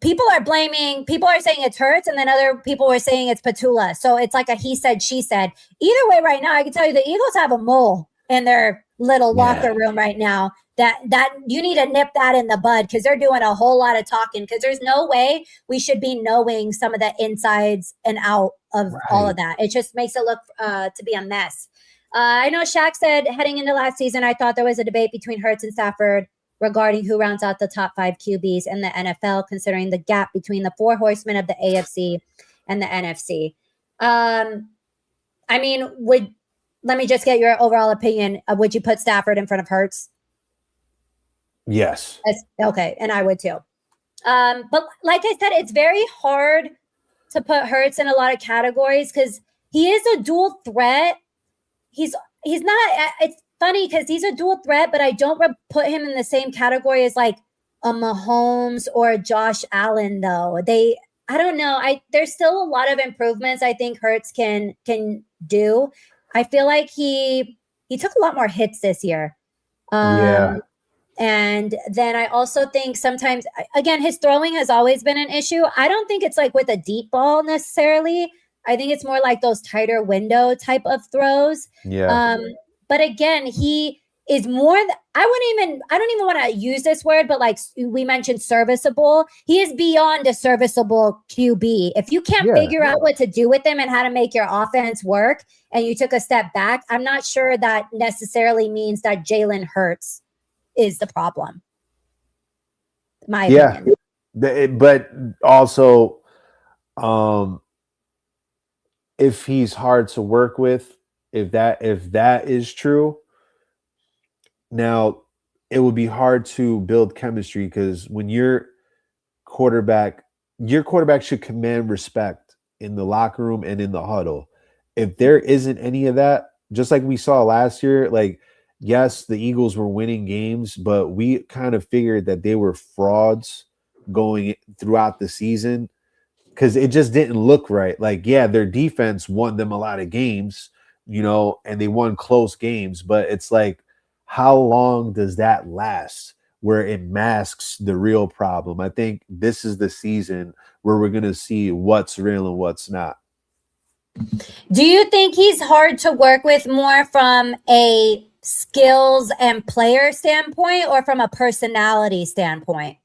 people are saying it's Hurts, and then other people are saying it's Petula. So it's like a he said, she said. Either way, right now, I can tell you the Eagles have a mole in their little locker room right now. That you need to nip that in the bud, because they're doing a whole lot of talking, because there's no way we should be knowing some of the insides and out of all of that. It just makes it look to be a mess. I know Shaq said heading into last season, I thought there was a debate between Hurts and Stafford regarding who rounds out the top 5 QBs in the NFL, considering the gap between the 4 horsemen of the AFC and the NFC. Let me just get your overall opinion. Would you put Stafford in front of Hurts? Yes. Okay, and I would too. But like I said, it's very hard to put Hurts in a lot of categories because he is a dual threat. He's not. It's funny because he's a dual threat, but I don't put him in the same category as like a Mahomes or a Josh Allen. Though I don't know. There's still a lot of improvements I think Hurts can do. I feel like he took a lot more hits this year. Yeah. And then I also think sometimes, again, his throwing has always been an issue. I don't think it's like with a deep ball necessarily. I think it's more like those tighter window type of throws. Yeah. But again, he is more, I don't even want to use this word, but like we mentioned serviceable. He is beyond a serviceable QB. If you can't figure out what to do with him and how to make your offense work, and you took a step back, I'm not sure that necessarily means that Jalen Hurts is the problem. My opinion. But also, if he's hard to work with, if that is true, now it would be hard to build chemistry, because when your quarterback should command respect in the locker room and in the huddle. If there isn't any of that, just like we saw last year, like, yes, the Eagles were winning games, but we kind of figured that they were frauds going throughout the season because it just didn't look right. Like, yeah, their defense won them a lot of games, and they won close games, but it's like, how long does that last where it masks the real problem? I think this is the season where we're going to see what's real and what's not. Do you think he's hard to work with more from a skills and player standpoint or from a personality standpoint,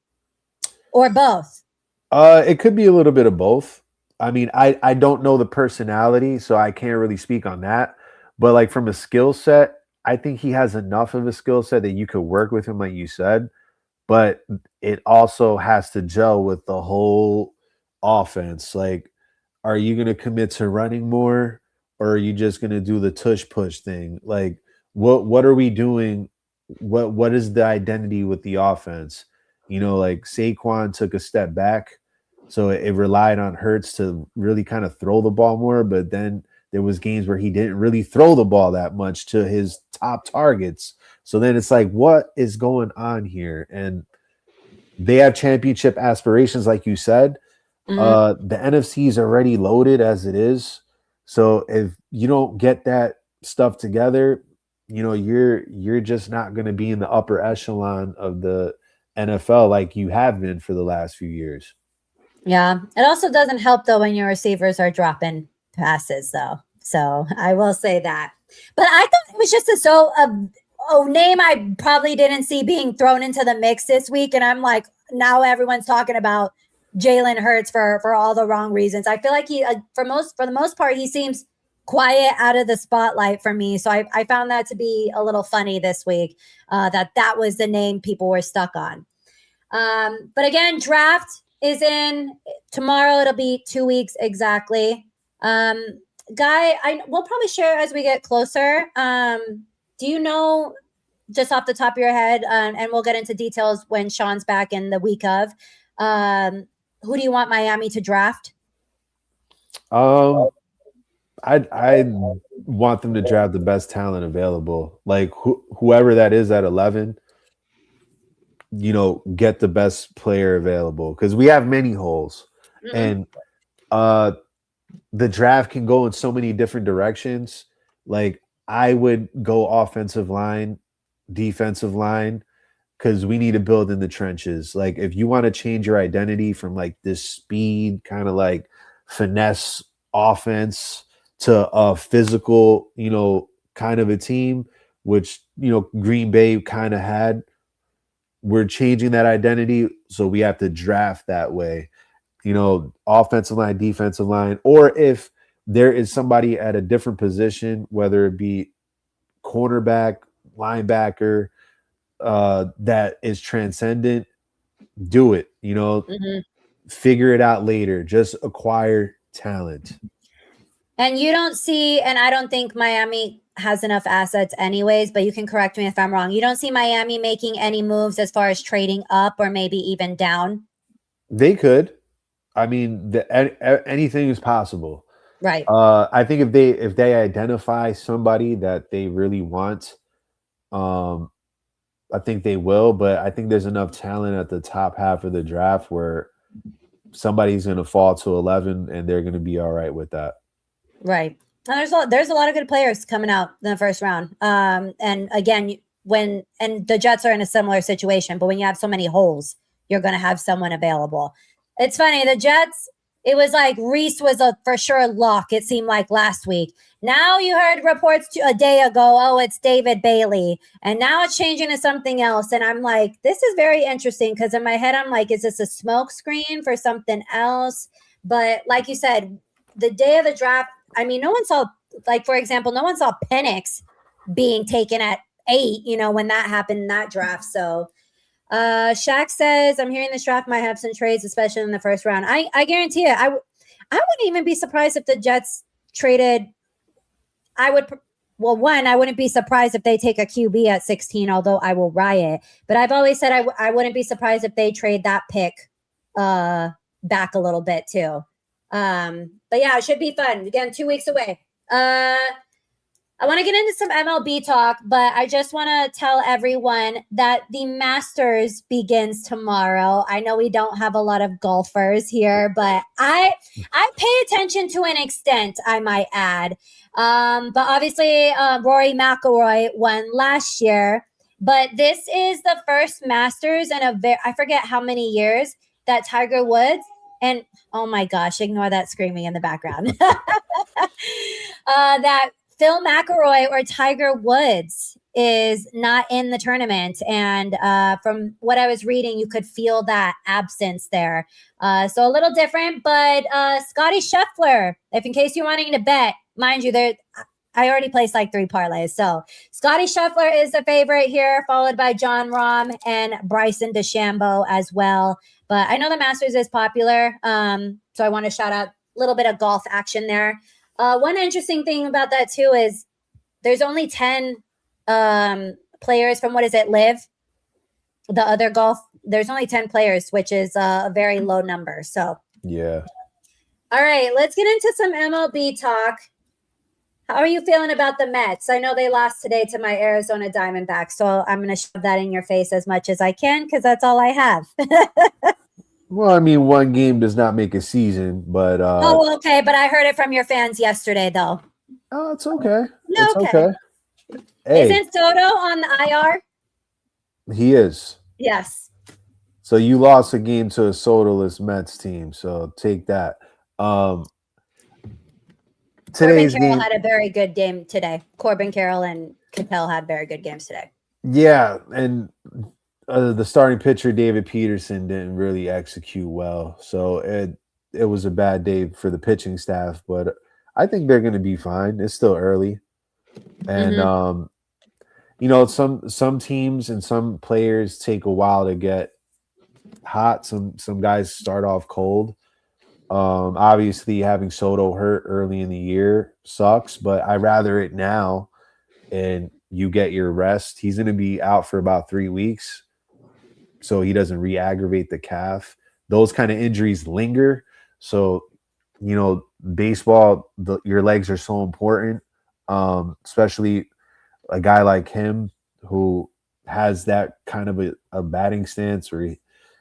or both? It could be a little bit of both. I mean, I don't know the personality, so I can't really speak on that. But like from a skill set, I think he has enough of a skill set that you could work with him, like you said. But it also has to gel with the whole offense. Like, are you going to commit to running more, or are you just going to do the tush push thing? Like, what are we doing? What is the identity with the offense? Like Saquon took a step back, so it relied on Hurts to really kind of throw the ball more. But then there was games where he didn't really throw the ball that much to his top targets. So then it's like, what is going on here? And they have championship aspirations, like you said. The NFC is already loaded as it is. So if you don't get that stuff together, you're just not going to be in the upper echelon of the NFL like you have been for the last few years. Yeah. It also doesn't help though when your receivers are dropping passes though. So I will say that. But I thought it was just a name I probably didn't see being thrown into the mix this week. And I'm like, now everyone's talking about Jalen Hurts for all the wrong reasons. I feel like he, for the most part, he seems quiet, out of the spotlight for me. So I found that to be a little funny this week, that was the name people were stuck on. But again, draft is in tomorrow. It'll be 2 weeks exactly. Guy, we'll probably share as we get closer. Do you know, just off the top of your head, and we'll get into details when Sean's back in the week of, who do you want Miami to draft? I want them to draft the best talent available. Like whoever that is at 11, get the best player available, because we have many holes. And the draft can go in so many different directions. Like I would go offensive line, defensive line, because we need to build in the trenches. Like if you want to change your identity from like this speed kind of like finesse offense to a physical, kind of a team, which, Green Bay kind of had, we're changing that identity. So we have to draft that way, offensive line, defensive line, or if there is somebody at a different position, whether it be cornerback, linebacker, that is transcendent, do it, figure it out later, just acquire talent. And you don't see, and I don't think Miami has enough assets anyways, but you can correct me if I'm wrong. You don't see Miami making any moves as far as trading up or maybe even down? They could. I mean, anything is possible. Right. I think if they identify somebody that they really want, I think they will, but I think there's enough talent at the top half of the draft where somebody's going to fall to 11 and they're going to be all right with that. Right. And there's a lot of good players coming out in the first round. And again, and the Jets are in a similar situation, but when you have so many holes, you're going to have someone available. It's funny. The Jets, it was like Reese was a for sure lock, it seemed like last week. Now you heard reports a day ago, oh, it's David Bailey. And now it's changing to something else. And I'm like, this is very interesting, because in my head, I'm like, is this a smoke screen for something else? But like you said, the day of the draft, I mean, no one saw, like, for example, no one saw Penix being taken at 8, when that happened in that draft. So Shaq says, I'm hearing this draft might have some trades, especially in the first round. I guarantee it. I wouldn't even be surprised if the Jets traded. I wouldn't be surprised if they take a QB at 16, although I will riot. But I've always said I wouldn't be surprised if they trade that pick back a little bit too. But yeah, it should be fun. Again, 2 weeks away. I want to get into some MLB talk, but I just want to tell everyone that the Masters begins tomorrow. I know we don't have a lot of golfers here, but I pay attention to an extent, I might add. But obviously, Rory McIlroy won last year, but this is the first Masters in I forget how many years that Tiger Woods, and oh my gosh, ignore that screaming in the background, that Phil McIlroy or Tiger Woods is not in the tournament. And from what I was reading, you could feel that absence there. So a little different, but Scotty Scheffler, if in case you're wanting to bet, mind you, I already placed like 3 parlays. So Scotty Scheffler is the favorite here, followed by John Rahm and Bryson DeChambeau as well. But I know the Masters is popular. So I want to shout out a little bit of golf action there. One interesting thing about that too is there's only 10 players from LIV. The other golf, there's only 10 players, which is a very low number. So yeah. All right, let's get into some MLB talk. How are you feeling about the Mets? I know they lost today to my Arizona Diamondbacks, so I'm going to shove that in your face as much as I can because that's all I have. Well, I mean, one game does not make a season, but Oh, okay. But I heard it from your fans yesterday, though. oh, it's okay. No, It's okay. okay. Hey, Isn't Soto on the IR? he is. Yes. So you lost a game to a Sodaless Mets team. So take that. Corbin Today's Carroll game, had a very good game today. Corbin Carroll and Capel had very good games today. yeah, and the starting pitcher David Peterson didn't really execute well. So it was a bad day for the pitching staff, but I think they're going to be fine. It's still early, and you know, some teams and some players take a while to get hot. Some guys start off cold. Obviously, having Soto hurt early in the year sucks, but I rather it now and you get your rest. He's going to be out for about 3 weeks, so he doesn't re-aggravate the calf. Those kind of injuries linger. So, you know, baseball, your legs are so important, especially a guy like him who has that kind of a batting stance where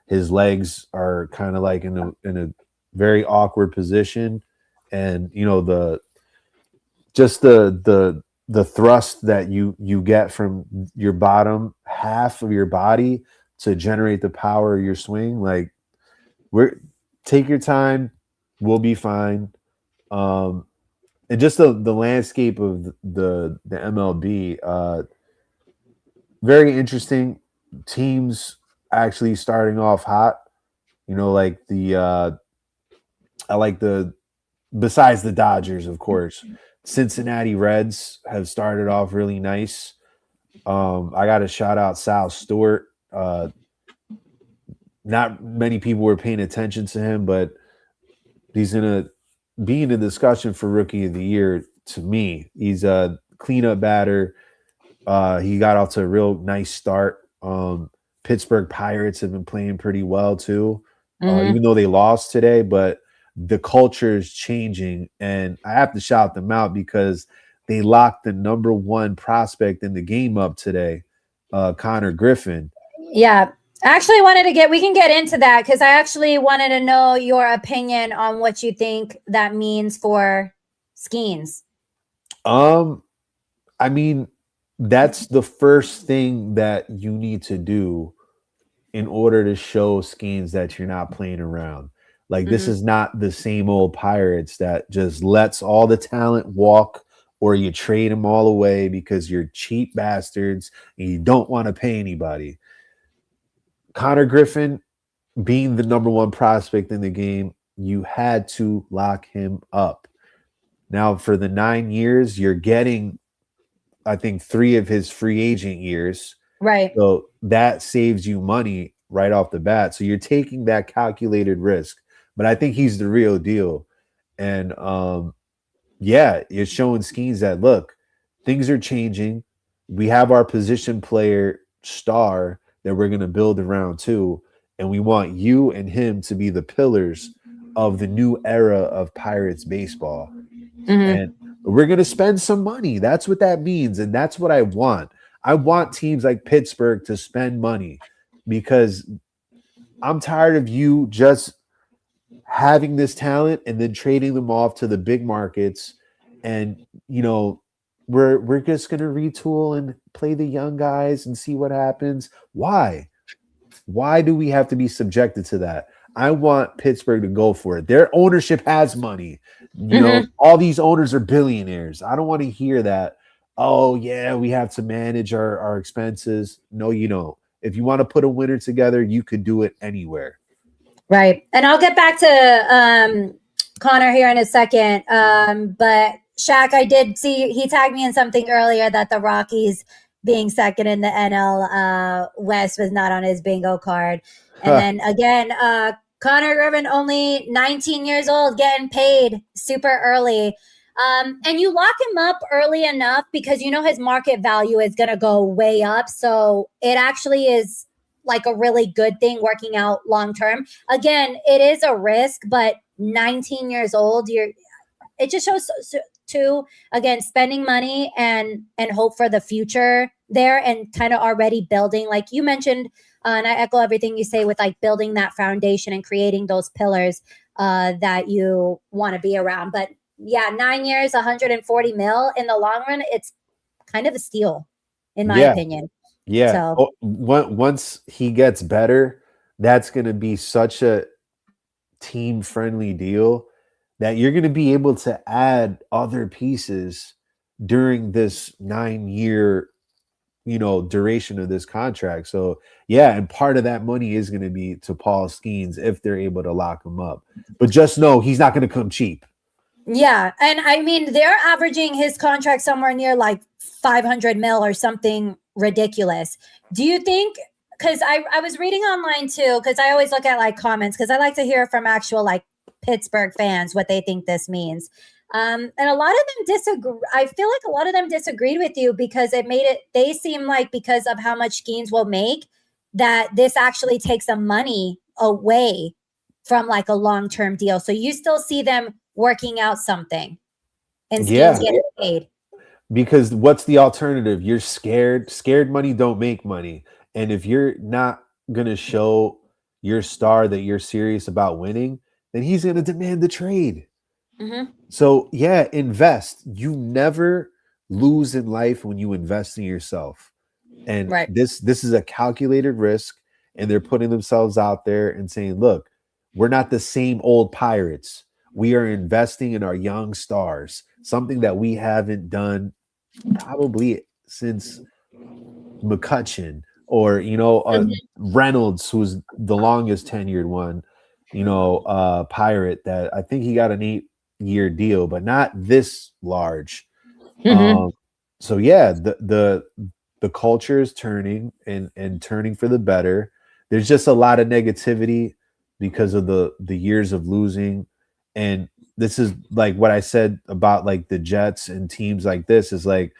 his legs are kind of like in a very awkward position, and you know the thrust that you get from your bottom half of your body to generate the power of your swing. Like, we're take your time, we'll be fine. And just the landscape of the MLB, very interesting. Teams actually starting off hot. You know, like I like the besides the Dodgers, of course. Cincinnati Reds have started off really nice. I got to shout out Sal Stewart. Not many people were paying attention to him, but he's gonna be in the discussion for Rookie of the Year. To me, he's a cleanup batter. He got off to a real nice start. Pittsburgh Pirates have been playing pretty well too, even though they lost today. But the culture is changing, and I have to shout them out because they locked the number one prospect in the game up today, Connor Griffin. Yeah. I actually wanted to we can get into that because I actually wanted to know your opinion on what you think that means for Skeens. I mean, that's the first thing that you need to do in order to show Skeens that you're not playing around. Like, this is not the same old Pirates that just lets all the talent walk, or you trade them all away because you're cheap bastards and you don't want to pay anybody. Connor Griffin, being the number one prospect in the game, you had to lock him up. Now, for the 9 years, you're getting, I think, 3 of his free agent years. Right. So that saves you money right off the bat. So you're taking that calculated risk. But I think he's the real deal. And yeah, it's showing Skeens that, look, things are changing. We have our position player star that we're going to build around too. And we want you and him to be the pillars of the new era of Pirates baseball. And we're going to spend some money. That's what that means. And that's what I want. I want teams like Pittsburgh to spend money because I'm tired of you just having this talent and then trading them off to the big markets. And, you know, we're just going to retool and play the young guys and see what happens. Why? Why do we have to be subjected to that? I want Pittsburgh to go for it. Their ownership has money. You know, all these owners are billionaires. I don't want to hear that. Oh, yeah, we have to manage our expenses. No, you don't. If you want to put a winner together, you could do it anywhere. Right. And I'll get back to Connor here in a second. But Shaq, I did see he tagged me in something earlier that the Rockies being second in the NL West was not on his bingo card. And then again, Connor Griffin, only 19 years old, getting paid super early. And you lock him up early enough because you know his market value is going to go way up. So it actually is like a really good thing working out long term. Again, it is a risk, but 19 years old, it just shows to, again, spending money and hope for the future there, and kind of already building, like you mentioned, and I echo everything you say with like building that foundation and creating those pillars that you want to be around. But yeah, 9 years, 140 mil in the long run, it's kind of a steal, in my Yeah. opinion. Yeah. So Once he gets better, that's going to be such a team friendly deal that you're going to be able to add other pieces during this 9 year, duration of this contract. So yeah, and part of that money is going to be to Paul Skeens if they're able to lock him up. But just know he's not going to come cheap. yeah, and I mean they're averaging his contract somewhere near like 500 mil or something ridiculous. Do you think? Because I was reading online too, because I always look at like comments, because I like to hear from actual like Pittsburgh fans what they think this means. And a lot of them disagree. I feel like a lot of them disagreed with you, because they seem like, because of how much Skeens will make, that this actually takes some money away from like a long-term deal. So you still see them working out something and Skeens getting paid. Because what's the alternative? You're scared. Scared money don't make money. And if you're not going to show your star that you're serious about winning, then he's going to demand the trade. Mm-hmm. So yeah, invest. You never lose in life when you invest in yourself. And Right. this is a calculated risk, and they're putting themselves out there and saying, look, we're not the same old Pirates. We are investing in our young stars, something that we haven't done probably since McCutcheon, or Reynolds, who was the longest tenured one, Pirate, that I think he got an 8-year deal, but not this large. Mm-hmm. So yeah, the culture is turning and turning for the better. There's just a lot of negativity because of the years of losing. And this is like what I said about like the Jets and teams like this, is like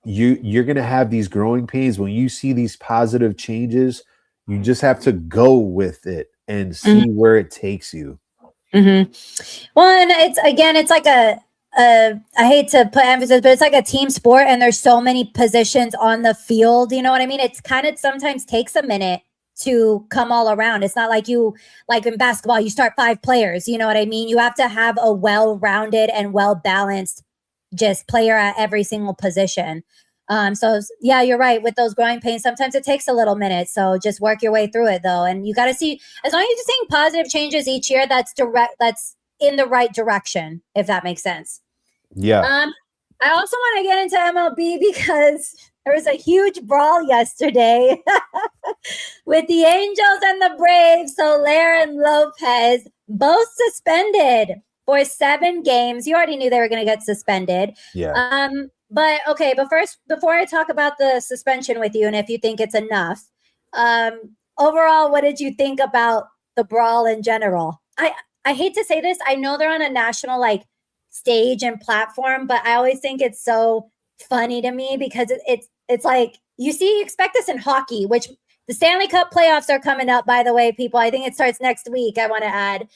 you're going to have these growing pains when you see these positive changes. You just have to go with it and see where it takes you. Mm-hmm. Well, and it's like I hate to put emphasis, but it's like a team sport, and there's so many positions on the field. You know what I mean? It's kind of sometimes takes a minute to come all around. It's not like in basketball, you start 5 players. You know what I mean? You have to have a well-rounded and well-balanced just player at every single position. So yeah, you're right. With those growing pains, sometimes it takes a little minute. So just work your way through it, though. And you got to see, as long as you're seeing positive changes each year, that's in the right direction, if that makes sense. Yeah. I also want to get into MLB because there was a huge brawl yesterday with the Angels and the Braves. Soler and Lopez both suspended for 7 games. You already knew they were going to get suspended. Yeah. But okay, but first, before I talk about the suspension with you and if you think it's enough, overall, what did you think about the brawl in general? I hate to say this. I know they're on a national like stage and platform, but I always think it's so funny to me because it's like you expect this in hockey, which the Stanley Cup playoffs are coming up, by the way, people. I think it starts next week, I want to add.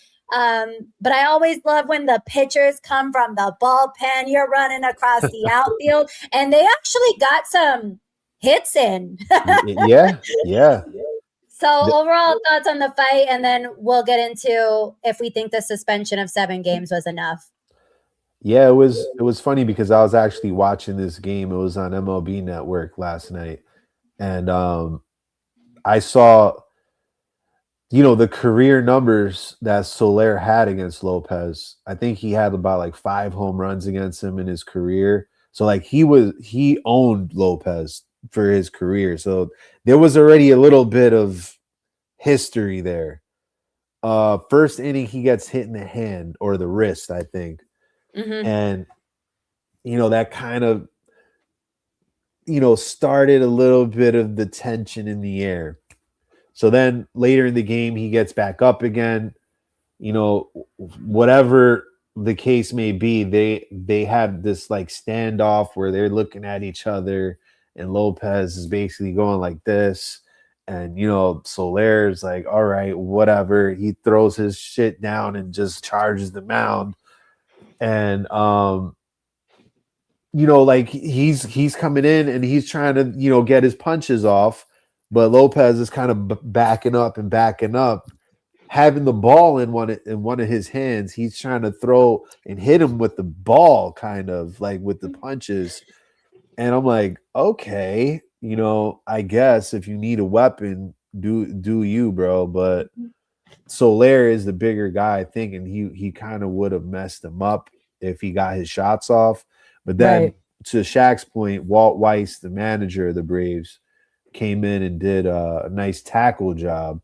But I always love when the pitchers come from the bullpen. You're running across the outfield, and they actually got some hits in. Yeah. So overall thoughts on the fight, and then we'll get into if we think the suspension of 7 games was enough. Yeah, it was funny because I was actually watching this game. It was on MLB Network last night, and I saw the career numbers that Soler had against Lopez. I think he had about like 5 home runs against him in his career. So like he owned Lopez for his career. So there was already a little bit of history there. First inning, he gets hit in the hand or the wrist, I think. Mm-hmm. And that kind of started a little bit of the tension in the air. So then later in the game, he gets back up again. Whatever the case may be, they have this like standoff where they're looking at each other, and Lopez is basically going like this. And Soler's like, all right, whatever. He throws his shit down and just charges the mound. And like he's coming in and he's trying to, get his punches off, but Lopez is kind of backing up and backing up, having the ball in one of his hands. He's trying to throw and hit him with the ball, kind of like with the punches. And I'm like, okay, I guess if you need a weapon, do you, bro? But Soler is the bigger guy, I think, and he kind of would have messed him up if he got his shots off. But then, to Shaq's point, Walt Weiss, the manager of the Braves, came in and did a nice tackle job.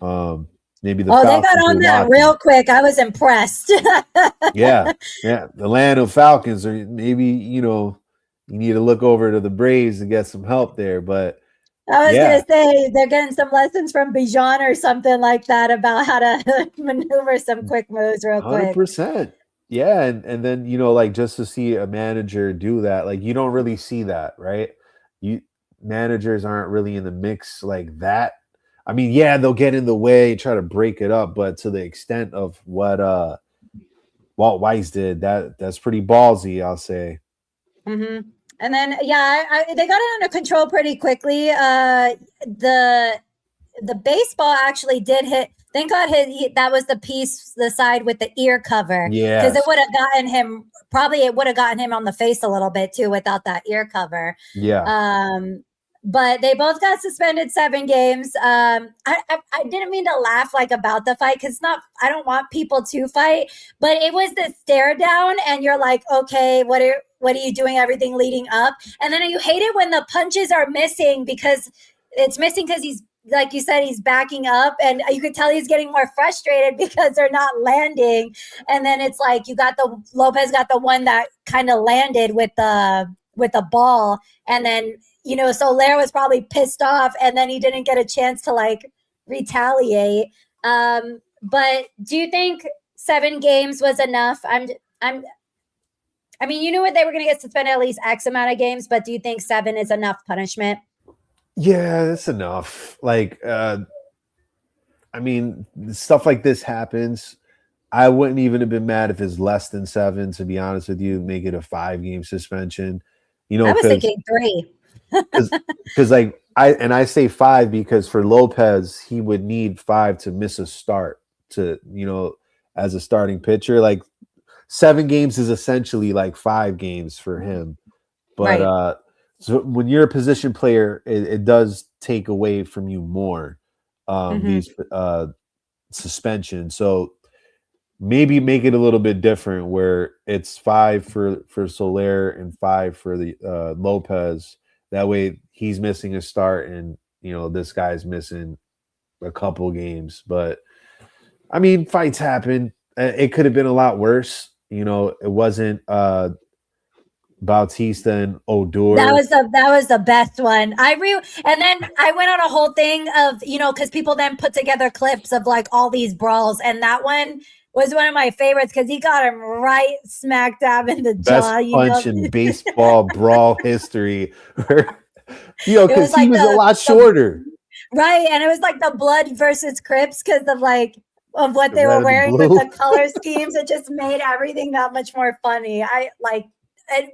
Maybe the they got on that real quick. I was impressed. yeah, the land of Falcons, or maybe you need to look over to the Braves and get some help there, but. I was going to say they're getting some lessons from Bijan or something like that about how to maneuver some quick moves real quick. 100%. Yeah, and then like just to see a manager do that, like you don't really see that, right? Managers aren't really in the mix like that. I mean, yeah, they'll get in the way, try to break it up, but to the extent of what Walt Weiss did, that's pretty ballsy, I'll say. Mm-hmm. And then, they got it under control pretty quickly. The baseball actually did hit. Thank God that was the side with the ear cover. Yeah. Because it would have gotten him, it would have gotten him on the face a little bit too without that ear cover. Yeah. But they both got suspended 7 games. I didn't mean to laugh about the fight because I don't want people to fight, but it was the stare down and you're like, okay, what are you doing? Everything leading up. And then you hate it when the punches are missing because he's, like you said, he's backing up and you could tell he's getting more frustrated because they're not landing. And then it's like Lopez got the one that kind of landed with the ball. And then, Soler was probably pissed off and then he didn't get a chance to retaliate. But do you think 7 games was enough? I mean, you knew what they were going to get suspended at least X amount of games, but do you think 7 is enough punishment? Yeah, that's enough. I mean, stuff like this happens. I wouldn't even have been mad if it's less than 7, to be honest with you. Make it a 5-game suspension. I was thinking 3. Because I say 5 because for Lopez, he would need 5 to miss a start to, as a starting pitcher. 7 games is essentially 5 games for him. But so when you're a position player, it does take away from you more, these suspensions. So maybe make it a little bit different where it's 5 for Soler and 5 for the Lopez. That way he's missing a start and, this guy's missing a couple games. But, I mean, fights happen. It could have been a lot worse. It wasn't Bautista and Odor. That was the best one. And then I went on a whole thing of, because people then put together clips of all these brawls. And that one was one of my favorites because he got him right smack dab in the jaw. Best punch in baseball brawl history. Because he was a lot shorter. Right. And it was the blood versus Crips because of what they were wearing with the color schemes. It just made everything that much more funny.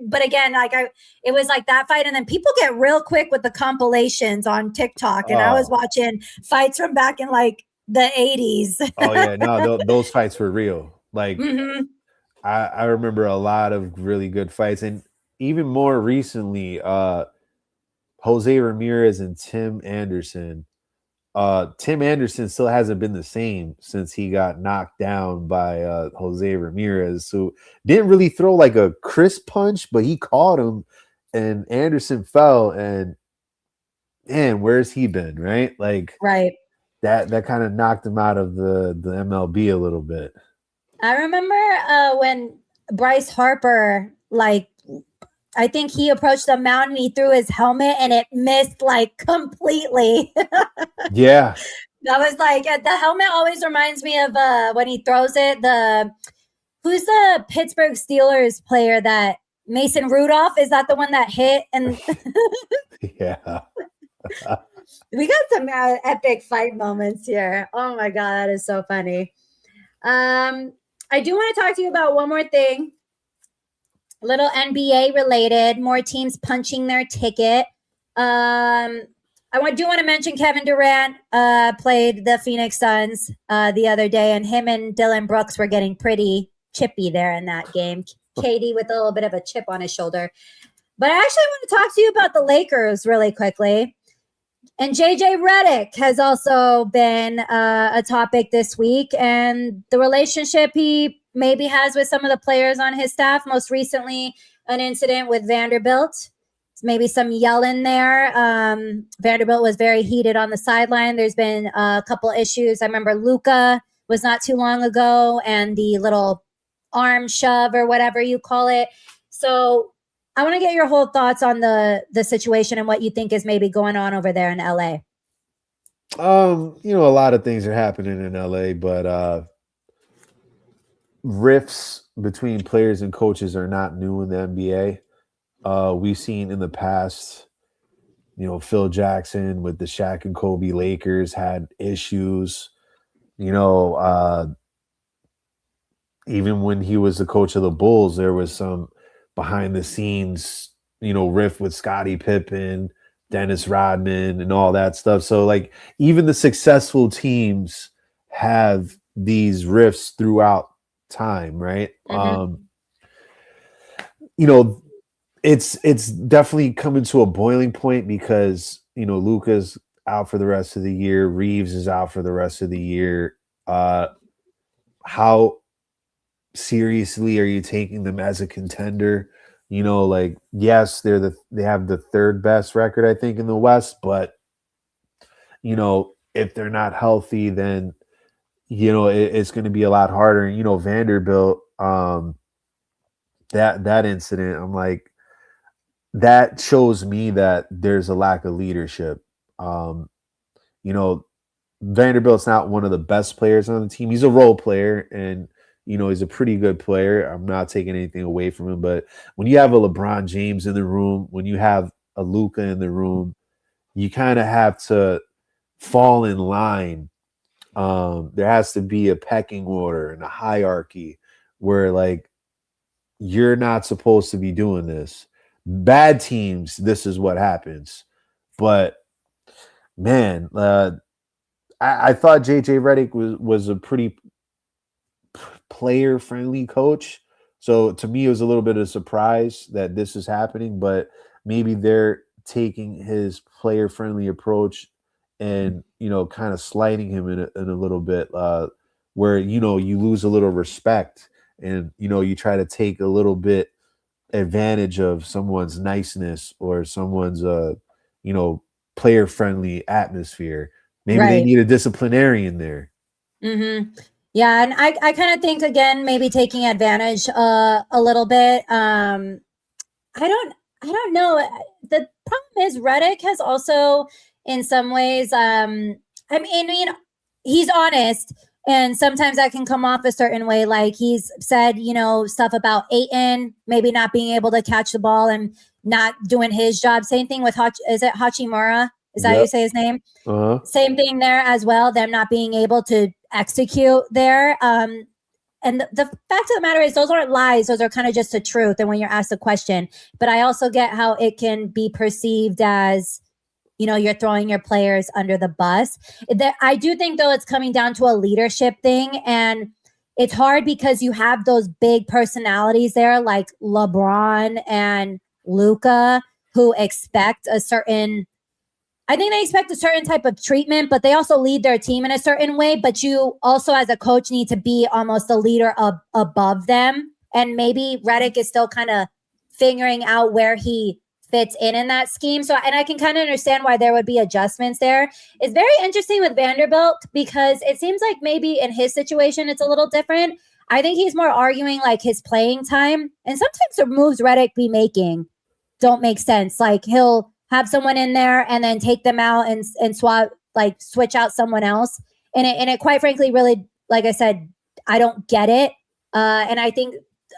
But again, it was that fight, and then people get real quick with the compilations on TikTok, and I was watching fights from back in the 80s. Oh yeah, no, those fights were real. I remember a lot of really good fights, and even more recently, Jose Ramirez and Tim Anderson. Tim Anderson still hasn't been the same since he got knocked down by Jose Ramirez. So didn't really throw a crisp punch, but he caught him, and Anderson fell. And man, where's he been? Right, right. That kind of knocked him out of the MLB a little bit. I remember when Bryce Harper, I think he approached the mountain, he threw his helmet and it missed completely. Yeah. That was the helmet always reminds me of when he throws it, who's the Pittsburgh Steelers player that Mason Rudolph, is that the one that hit? And yeah. We got some epic fight moments here. Oh my God, that is so funny. I do want to talk to you about one more thing. A little NBA related, more teams punching their ticket. I do want to mention Kevin Durant played the Phoenix Suns the other day, and him and Dylan Brooks were getting pretty chippy there in that game. Katie with a little bit of a chip on his shoulder. But I actually want to talk to you about the Lakers really quickly. And JJ Redick has also been a topic this week, and the relationship he maybe has with some of the players on his staff. Most recently, an incident with Vanderbilt. Maybe some yelling there. Vanderbilt was very heated on the sideline. There's been a couple issues. I remember Luka was not too long ago, and the little arm shove or whatever you call it. So I want to get your whole thoughts on the situation and what you think is maybe going on over there in LA. A lot of things are happening in LA, but rifts between players and coaches are not new in the NBA. We've seen in the past, Phil Jackson with the Shaq and Kobe Lakers had issues. Even when he was the coach of the Bulls, there was some behind the scenes, riff with Scottie Pippen, Dennis Rodman, and all that stuff. So, like, even the successful teams have these rifts throughout time, right? Mm-hmm. It's definitely coming to a boiling point because Luka's out for the rest of the year, Reeves is out for the rest of the year. How seriously are you taking them as a contender? Yes, they have the third best record, I think, in the West, but if they're not healthy, then it's going to be a lot harder. Vanderbilt, that incident, I'm like, that shows me that there's a lack of leadership. Vanderbilt's not one of the best players on the team. He's a role player, and he's a pretty good player. I'm not taking anything away from him, but when you have a LeBron James in the room, when you have a Luka in the room, you kind of have to fall in line. There has to be a pecking order and a hierarchy where, like, you're not supposed to be doing this. Bad teams, this is what happens. But man, I thought JJ Redick was a pretty player-friendly coach. So to me, it was a little bit of a surprise that this is happening, but maybe they're taking his player-friendly approach and, kind of slighting him in a little bit where, you lose a little respect and, you try to take a little bit advantage of someone's niceness or someone's, player-friendly atmosphere. Maybe they need a disciplinarian there. Mm-hmm. Yeah, and I kind of think, again, maybe taking advantage a little bit. I don't know. The problem is Redick has also, in some ways, he's honest, and sometimes that can come off a certain way. Like he's said, stuff about Ayton maybe not being able to catch the ball and not doing his job. Same thing with Hachimura? Is that how you say his name? Uh-huh. Same thing there as well. Them not being able to execute there. And the fact of the matter is, those aren't lies. Those are kind of just the truth. And when you're asked a question, but I also get how it can be perceived as, you're throwing your players under the bus. I do think, though, it's coming down to a leadership thing. And it's hard because you have those big personalities there like LeBron and Luka who expect a certain type of treatment, but they also lead their team in a certain way. But you also, as a coach, need to be almost a leader above them. And maybe Redick is still kind of figuring out where he fits in that scheme. So, and I can kind of understand why there would be adjustments there. It's very interesting with Vanderbilt because it seems like maybe in his situation, it's a little different. I think he's more arguing like his playing time. And sometimes the moves Redick be making don't make sense. Like he'll have someone in there and then take them out and switch out someone else. And it quite frankly, really, like I said, I don't get it. And I think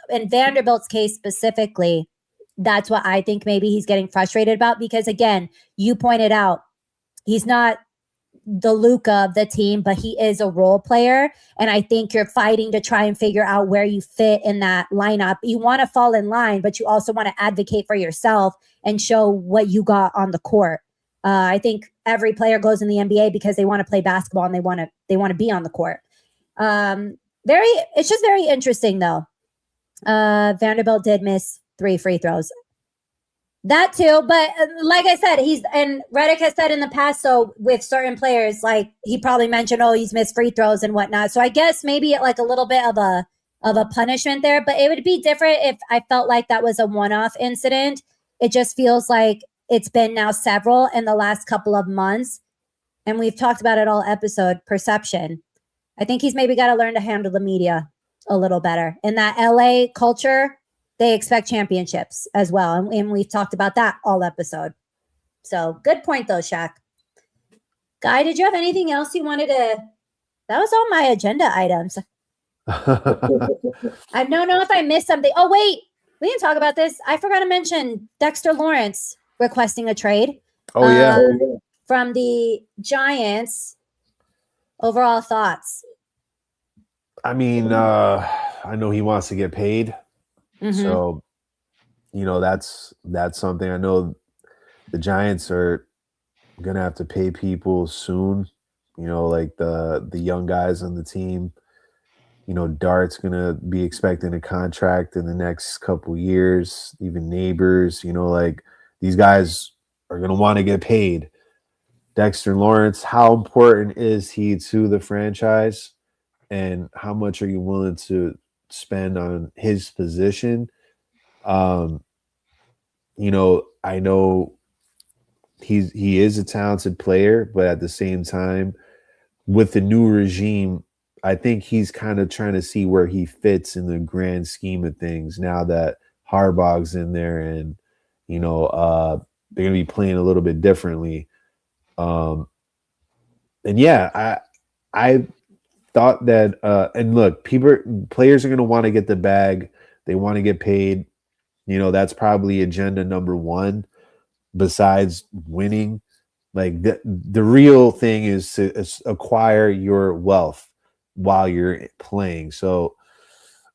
in Vanderbilt's case specifically, that's what I think maybe he's getting frustrated about because, again, you pointed out he's not the Luka of the team, but he is a role player. And I think you're fighting to try and figure out where you fit in that lineup. You want to fall in line, but you also want to advocate for yourself and show what you got on the court. I think every player goes in the NBA because they want to play basketball and they want to be on the court. It's just very interesting though. Vanderbilt did miss 3 free throws. That too, but like I said, and Redick has said in the past, so with certain players, like he probably mentioned, he's missed free throws and whatnot. So I guess maybe like a little bit of a punishment there, but it would be different if I felt like that was a one-off incident. It just feels like it's been now several in the last couple of months, and we've talked about it all episode. Perception. I think he's maybe got to learn to handle the media a little better. In that LA culture, they expect championships as well. And we've talked about that all episode. So good point though, Shaq. Guy, did you have anything else you wanted to? That was all my agenda items. I don't know if I missed something. Oh, wait, we didn't talk about this. I forgot to mention Dexter Lawrence requesting a trade. Oh, yeah. From the Giants. Overall thoughts? I mean, I know he wants to get paid. Mm-hmm. So, that's something. I know the Giants are going to have to pay people soon, like the young guys on the team. Dart's going to be expecting a contract in the next couple years, even Neighbors, like these guys are going to want to get paid. Dexter Lawrence, how important is he to the franchise, and how much are you willing to spend on his position? I know he is a talented player, but at the same time, with the new regime, I think he's kind of trying to see where he fits in the grand scheme of things now that Harbaugh's in there, and they're going to be playing a little bit differently. And yeah, I thought that, and look, players are going to want to get the bag. They want to get paid. That's probably agenda number one besides winning. Like the real thing is to acquire your wealth while you're playing. So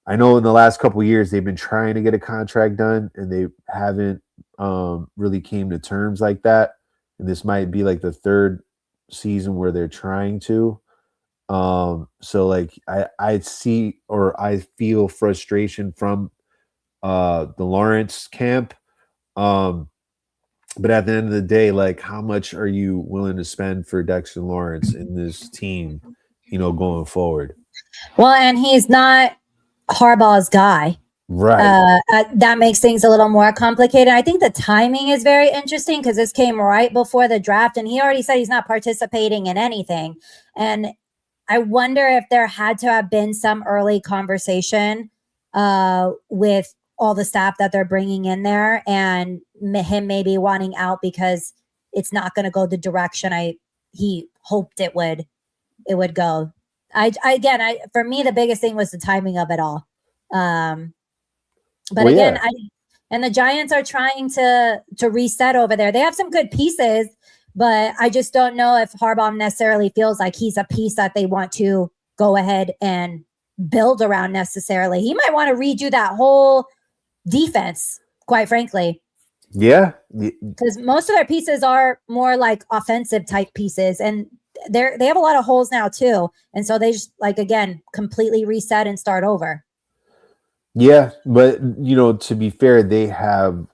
I know in the last couple of years, they've been trying to get a contract done and they haven't really came to terms like that. And this might be like the third season where they're trying to. So like I see, or I feel frustration from the Lawrence camp. But at the end of the day, like, how much are you willing to spend for Dexter Lawrence in this team, going forward? Well, and he's not Harbaugh's guy. Right. That makes things a little more complicated. I think the timing is very interesting because this came right before the draft, and he already said he's not participating in anything. And I wonder if there had to have been some early conversation with all the staff that they're bringing in there, and him maybe wanting out because it's not going to go the direction he hoped it would go. For me, the biggest thing was the timing of it all. But again, and the Giants are trying to reset over there. They have some good pieces, but I just don't know if Harbaugh necessarily feels like he's a piece that they want to go ahead and build around necessarily. He might want to redo that whole defense, quite frankly. Yeah. Because most of their pieces are more like offensive type pieces, and they have a lot of holes now too. And so they just, like, again, completely reset and start over. Yeah, but to be fair, they have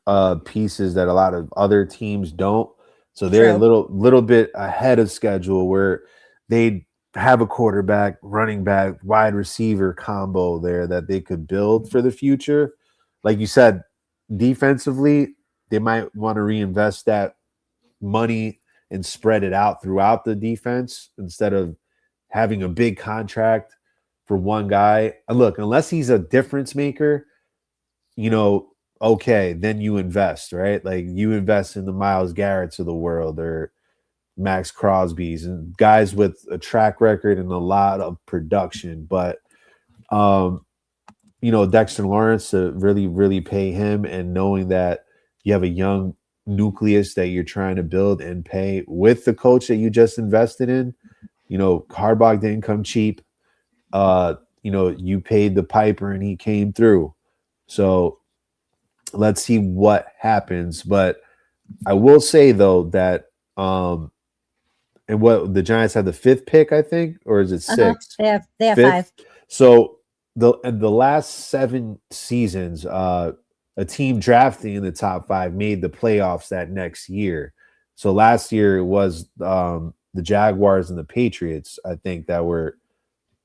pieces that a lot of other teams don't. So they're a little bit ahead of schedule where they have a quarterback, running back, wide receiver combo there that they could build for the future. Like you said, defensively, they might want to reinvest that money and spread it out throughout the defense instead of having a big contract for one guy. Look, unless he's a difference maker, okay, then you invest, right? Like you invest in the Myles Garretts of the world or Max Crosby's and guys with a track record and a lot of production. But, Dexter Lawrence, to really, really pay him, and knowing that you have a young nucleus that you're trying to build and pay with the coach that you just invested in. Harbaugh didn't come cheap. You paid the piper and he came through. So let's see what happens. But I will say though that and what the Giants have the 5th pick, I think, or is it 6? They have 5th. 5. So the last 7 seasons, a team drafting in the top 5 made the playoffs that next year. So last year it was the Jaguars and the Patriots, I think, that were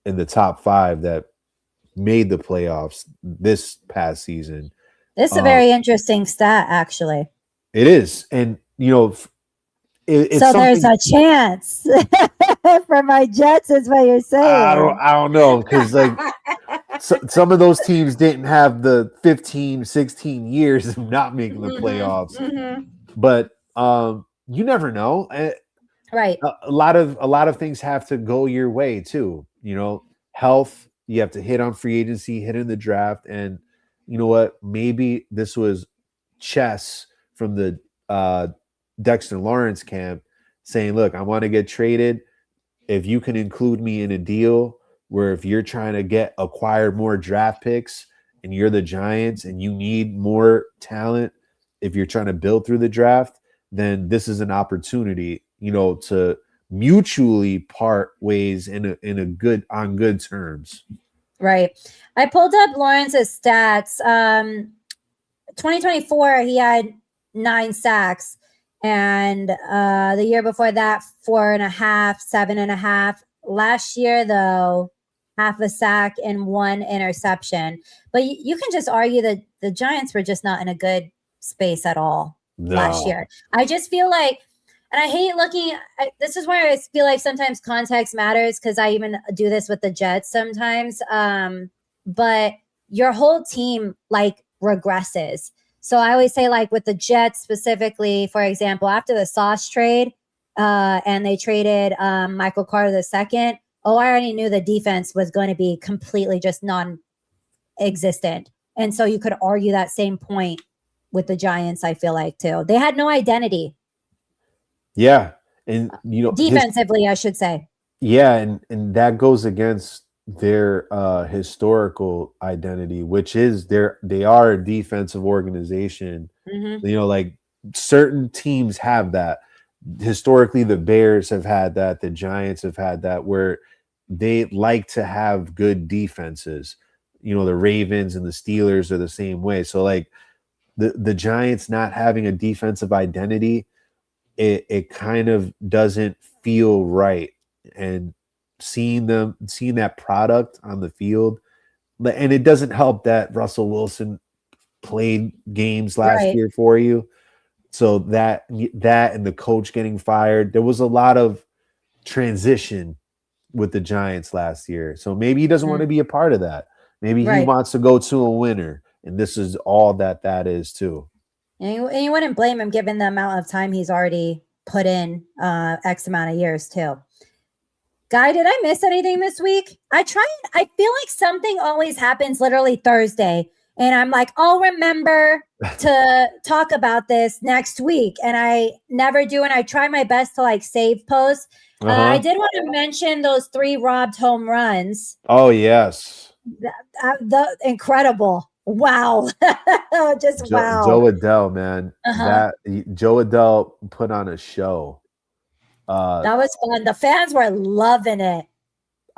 in the top 5 that made the playoffs this past season. This is a very interesting stat, actually. It is, and it's so there's a chance for my Jets, is what you're saying. I don't know, because like some of those teams didn't have the 15, 16 years of not making the playoffs. But you never know. Right. A lot of things have to go your way too. Health, you have to hit on free agency, hit in the draft, and you know what? Maybe this was chess from the Dexter Lawrence camp saying, look, I want to get traded. If you can include me in a deal where if you're trying to acquire more draft picks and you're the Giants and you need more talent, if you're trying to build through the draft, then this is an opportunity, to mutually part ways on good terms. Right. I pulled up Lawrence's stats. 2024, he had 9 sacks. And the year before that, 4.5, 7.5. Last year, though, half a sack and 1 interception. But you can just argue that the Giants were just not in a good space at all last year. I just feel like, and I hate looking, this is where I feel like sometimes context matters, because I even do this with the Jets sometimes. But your whole team regresses. So I always say, with the Jets specifically, for example, after the Sauce trade, and they traded Michael Carter II, I already knew the defense was going to be completely just non-existent. And so you could argue that same point with the Giants, I feel like, too. They had no identity. Yeah. And, defensively, I should say. Yeah. And that goes against their historical identity, which is they are a defensive organization. Certain teams have that. Historically, the Bears have had that, the Giants have had that, where they like to have good defenses. The Ravens and the Steelers are the same way. So the Giants not having a defensive identity, it kind of doesn't feel right. And seeing that product on the field, and it doesn't help that Russell Wilson played games last year for you. So that and the coach getting fired, there was a lot of transition with the Giants last year. So maybe he doesn't want to be a part of that. Maybe he wants to go to a winner, and this is all that is too. And you wouldn't blame him given the amount of time he's already put in, X amount of years too. Guy, did I miss anything this week? I feel like something always happens literally Thursday. And I'm like, I'll remember to talk about this next week. And I never do. And I try my best to save posts. I did want to mention those 3 robbed home runs. Oh, yes. The incredible. Wow. Wow. Joe Adell, man. Joe Adell put on a show. That was fun. The fans were loving it.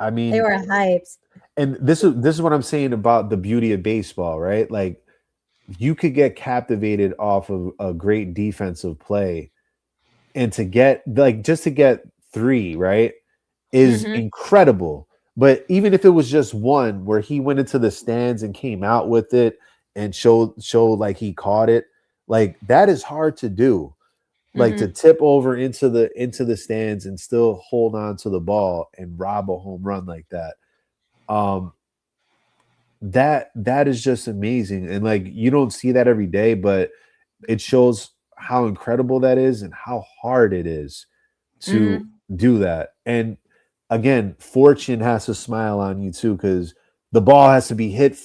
I mean, they were hyped. And this is what I'm saying about the beauty of baseball, right? You could get captivated off of a great defensive play, and to get just to get 3, right, is incredible. But even if it was just 1 where he went into the stands and came out with it and showed he caught it, that is hard to do. To tip over into the stands and still hold on to the ball and rob a home run like that. That is just amazing. And you don't see that every day, but it shows how incredible that is and how hard it is to do that. And again, fortune has to smile on you too, because the ball has to be hit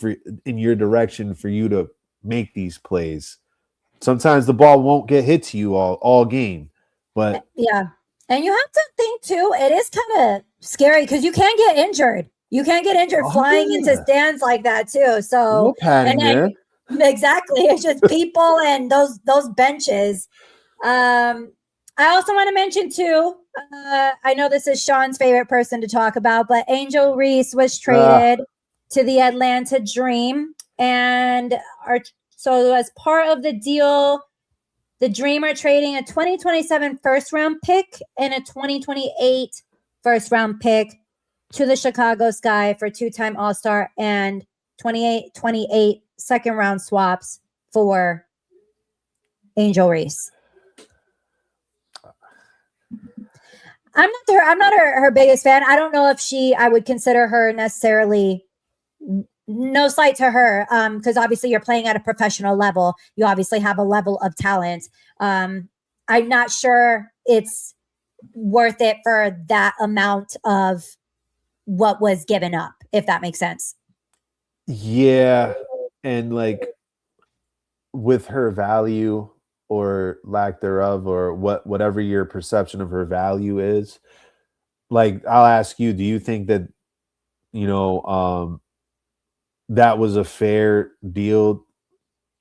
in your direction for you to make these plays. sometimes the ball won't get hit to you all game. But yeah. And you have to think too, it is kind of scary because you can get injured. You can get injured flying into stands like that too. So no padding there. Exactly. It's just people and those benches. I also want to mention too, I know this is Sean's favorite person to talk about, but Angel Reese was traded to the Atlanta Dream. And so as part of the deal, the Dream are trading a 2027 first round pick and a 2028 first round pick to the Chicago Sky for 2-time All-Star and 28 second round swaps for Angel Reese. I'm not her biggest fan. I don't know if I would consider her necessarily, no slight to her, because obviously you're playing at a professional level. You obviously have a level of talent. I'm not sure it's worth it for that amount of what was given up, if that makes sense. Yeah. And like with her value or lack thereof, or whatever your perception of her value is, like I'll ask you, do you think that, that was a fair deal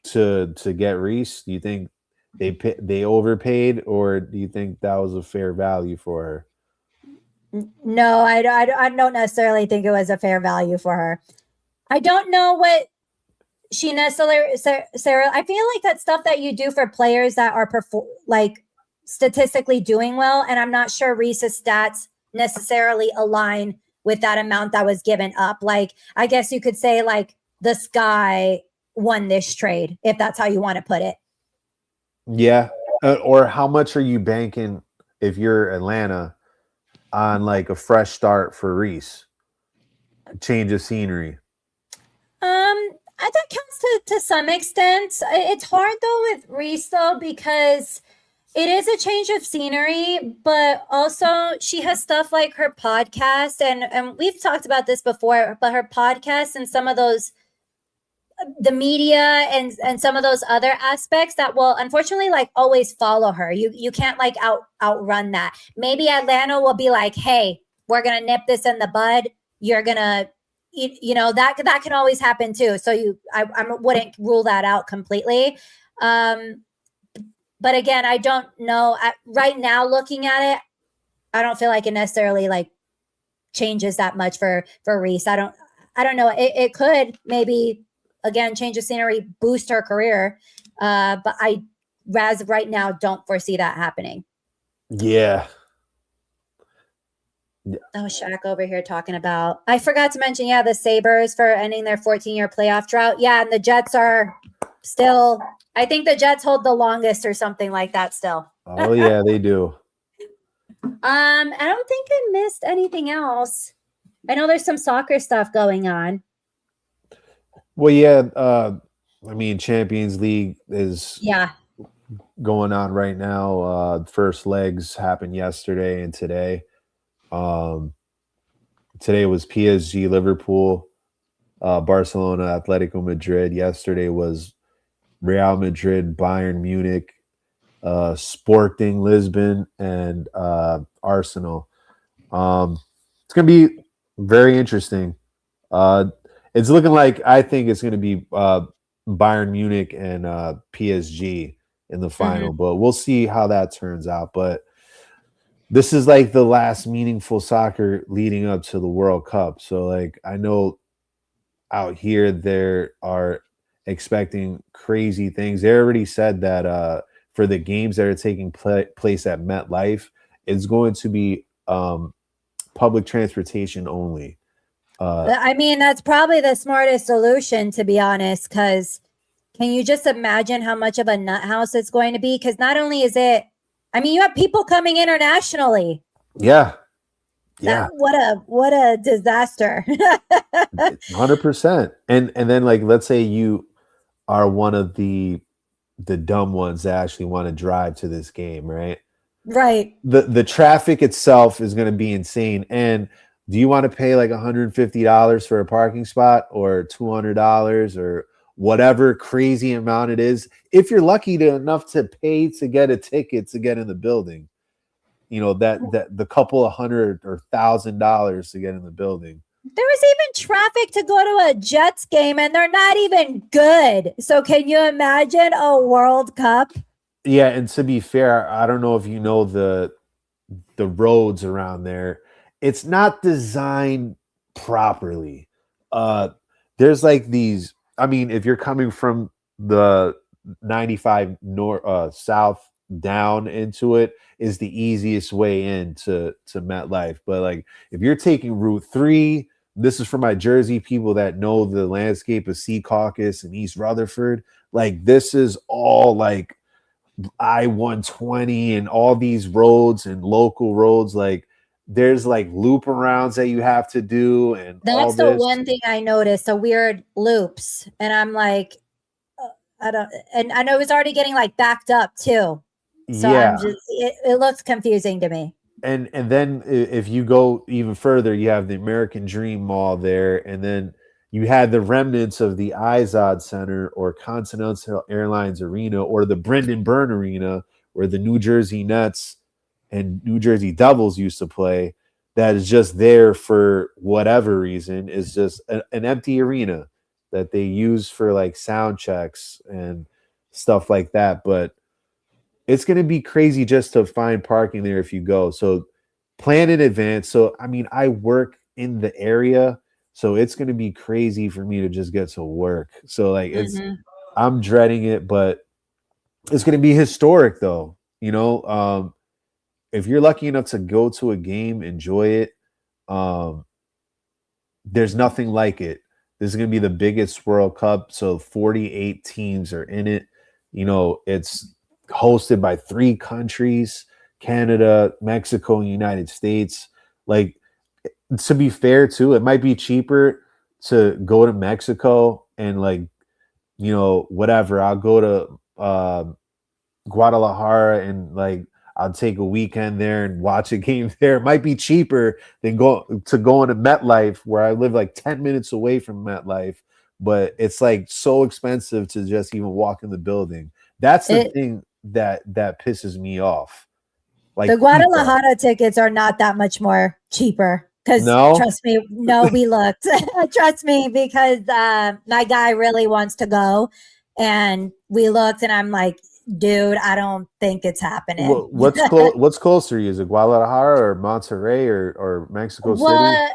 to get Reese? Do you think they overpaid, or do you think that was a fair value for her? No, I don't necessarily think it was a fair value for her. I don't know what she necessarily, Sarah, I feel like that stuff that you do for players that are like statistically doing well, and I'm not sure Reese's stats necessarily align with that amount that was given up. Like, I guess you could say like the Sky won this trade, if that's how you want to put it. Yeah. Or how much are you banking, if you're Atlanta, on like a fresh start for Reese? Change of scenery. That counts to some extent. It's hard though with Reese though, because it is a change of scenery, but also she has stuff like her podcast, and we've talked about this before, but her podcast and some of those, the media and some of those other aspects that will unfortunately like always follow her. You can't like outrun that. Maybe Atlanta will be like, hey, we're gonna nip this in the bud. You're gonna, that can always happen too. So I wouldn't rule that out completely. But again, I don't know. Right now, looking at it, I don't feel like it necessarily like changes that much for Reese. I don't know. It could maybe, again, change of scenery, boost her career. But I, as of right now, don't foresee that happening. Yeah. Oh, Shaq over here talking about, I forgot to mention, the Sabres for ending their 14-year playoff drought. Yeah, and the Jets are still, I think the Jets hold the longest or something like that still. Oh, yeah, they do. I don't think I missed anything else. I know there's some soccer stuff going on. Well, yeah, I mean, Champions League is going on right now. First legs happened yesterday and today. Today was PSG, Liverpool, Barcelona, Atletico Madrid. Yesterday was Real Madrid, Bayern Munich, Sporting Lisbon, and Arsenal. It's going to be very interesting. It's looking like, I think it's going to be Bayern Munich and PSG in the final, but we'll see how that turns out. But this is like the last meaningful soccer leading up to the World Cup. So like, I know out here they are expecting crazy things. They already said that for the games that are taking place at MetLife, it's going to be public transportation only. I mean, that's probably the smartest solution, to be honest, because can you just imagine how much of a nut house it's going to be? Because not only is it, I mean, you have people coming internationally. Yeah. What a disaster. 100%. And then like, let's say you are one of the dumb ones that actually want to drive to this game, right? Right. The traffic itself is going to be insane. And do you want to pay like $150 for a parking spot, or $200, or whatever crazy amount it is. If you're lucky enough to pay to get a ticket to get in the building, that the couple of $100 or $1,000 to get in the building. There was even traffic to go to a Jets game, and they're not even good. So can you imagine a World Cup? Yeah, and to be fair, I don't know if you know the roads around there. It's not designed properly. There's like these. I mean, if you're coming from the 95 north south down into it, is the easiest way into MetLife. But like if you're taking Route 3, this is for my Jersey people that know the landscape of Sea Caucus and East Rutherford. Like this is all like I-120 and all these roads and local roads. Like there's like loop arounds that you have to do, and that's the one thing I noticed, the weird loops, and I'm like, I don't, and I know it was already getting like backed up too. So yeah, it looks confusing to me. And then if you go even further, you have the American Dream Mall there, and then you had the remnants of the Izod Center or Continental Airlines Arena or the Brendan Byrne Arena where the New Jersey Nets and New Jersey Devils used to play. That is just there for whatever reason, is just an empty arena that they use for like sound checks and stuff like that. But it's going to be crazy just to find parking there if you go. So plan in advance. So, I mean, I work in the area, so it's going to be crazy for me to just get to work. So like I'm dreading it, but it's going to be historic though. If you're lucky enough to go to a game, enjoy it. There's nothing like it. This is going to be the biggest World Cup. So 48 teams are in it. It's hosted by 3 countries, Canada, Mexico, and United States. Like, to be fair too, it might be cheaper to go to Mexico and like, whatever. I'll go to Guadalajara and like I'll take a weekend there and watch a game there. It might be cheaper than going to MetLife, where I live like 10 minutes away from MetLife, but it's like so expensive to just even walk in the building. That's the thing that pisses me off. Like the Guadalajara tickets are not that much more cheaper. Because trust me, we looked. Trust me, because my guy really wants to go, and we looked, and I'm like, dude, I don't think it's happening. What's closer to you? Is it Guadalajara or Monterrey or Mexico City?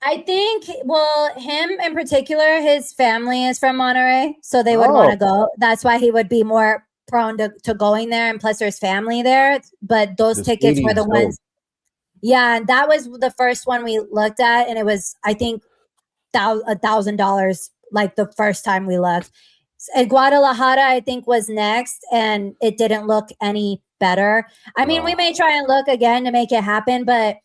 I think, him in particular, his family is from Monterrey, so they would want to go. That's why he would be more prone to going there, and plus there's family there. But those tickets were the ones. Yeah, and that was the first one we looked at, and it was, I think, $1,000 like the first time we looked. And Guadalajara, I think, was next, and it didn't look any better. I mean, we may try and look again to make it happen, but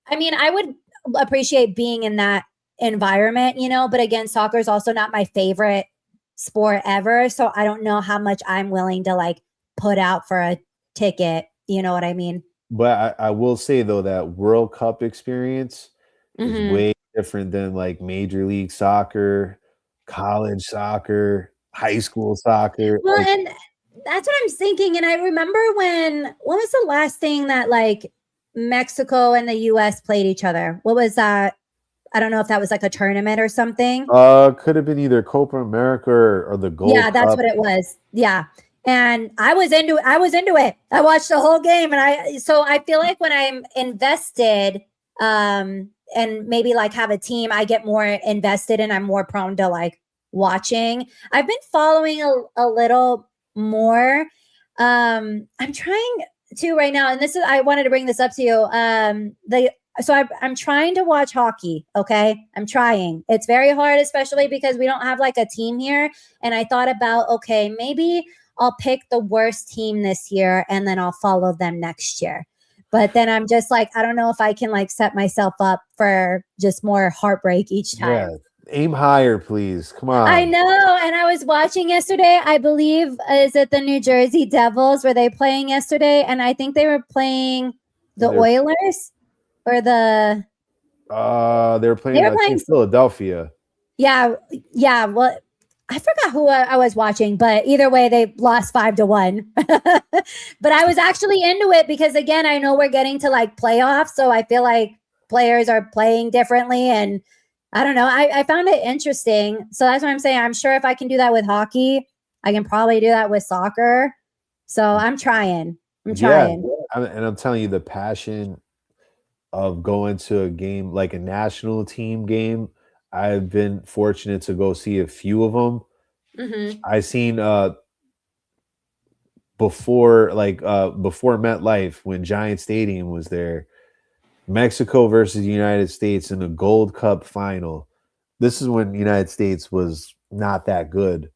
I mean, I would appreciate being in that environment, but again, soccer is also not my favorite sport ever, so I don't know how much I'm willing to like put out for a ticket. You know what I mean? But I will say though that World Cup experience is way different than like Major League Soccer, college soccer, high school soccer. Well, and that's what I'm thinking. And I remember when was the last thing that like Mexico and the US played each other? What was that? I don't know if that was like a tournament or something. Could have been either Copa America or the Gold Cup. That's what it was. Yeah. And I was into it. I watched the whole game, and so I feel like when I'm invested, and maybe like have a team, I get more invested and I'm more prone to like watching. I've been following a little more. I'm trying to right now, and I wanted to bring this up to you. I'm trying to watch hockey. Okay. I'm trying. It's very hard, especially because we don't have like a team here. And I thought about, okay, maybe I'll pick the worst team this year and then I'll follow them next year. But then I'm just like, I don't know if I can like set myself up for just more heartbreak each time. Yeah. Aim higher, please. Come on. I know. And I was watching yesterday, I believe, is it the New Jersey Devils? Were they playing yesterday? And I think they were playing the Oilers or the... they were playing Philadelphia. Yeah. Yeah. Well, I forgot who I was watching, but either way, they lost 5-1. But I was actually into it because, again, I know we're getting to like playoffs, so I feel like players are playing differently, and I don't know. I found it interesting, so that's what I'm saying. I'm sure if I can do that with hockey, I can probably do that with soccer. So I'm trying. I'm Yeah, trying. and I'm telling you, the passion of going to a game like a national team game. I've been fortunate to go see a few of them. Mm-hmm. I seen before before MetLife when Giant Stadium was there, Mexico versus United States in the Gold Cup final. This is when the United States was not that good.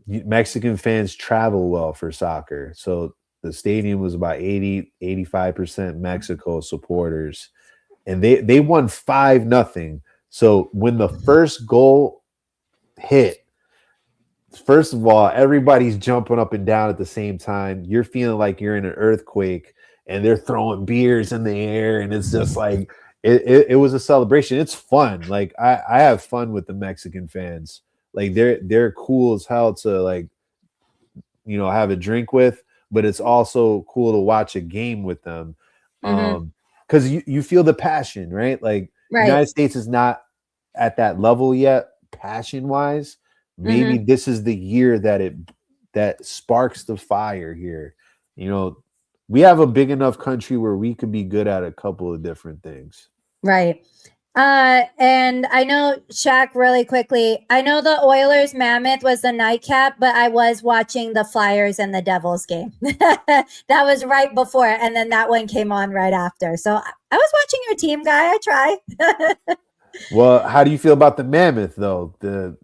Mexican fans travel well for soccer. So the stadium was about 85% Mexico supporters. And they won 5-0. So when the first goal hit, first of all, everybody's jumping up and down at the same time. You're feeling like you're in an earthquake, and they're throwing beers in the air, and it's just like it was a celebration. It's fun. Like I have fun with the Mexican fans. Like they're cool as hell to like have a drink with, but it's also cool to watch a game with them. Mm-hmm. Because you feel the passion, right? Like Right. United States is not at that level yet, passion wise. Maybe Mm-hmm. this is the year that sparks the fire here. We have a big enough country where we could be good at a couple of different things. Right. And I know, Shaq, really quickly, I know the Oilers Mammoth was the nightcap, but I was watching the Flyers and the Devils game. That was right before, and then that one came on right after. So I was watching your team, guy. I try. Well, how do you feel about the Mammoth though? Them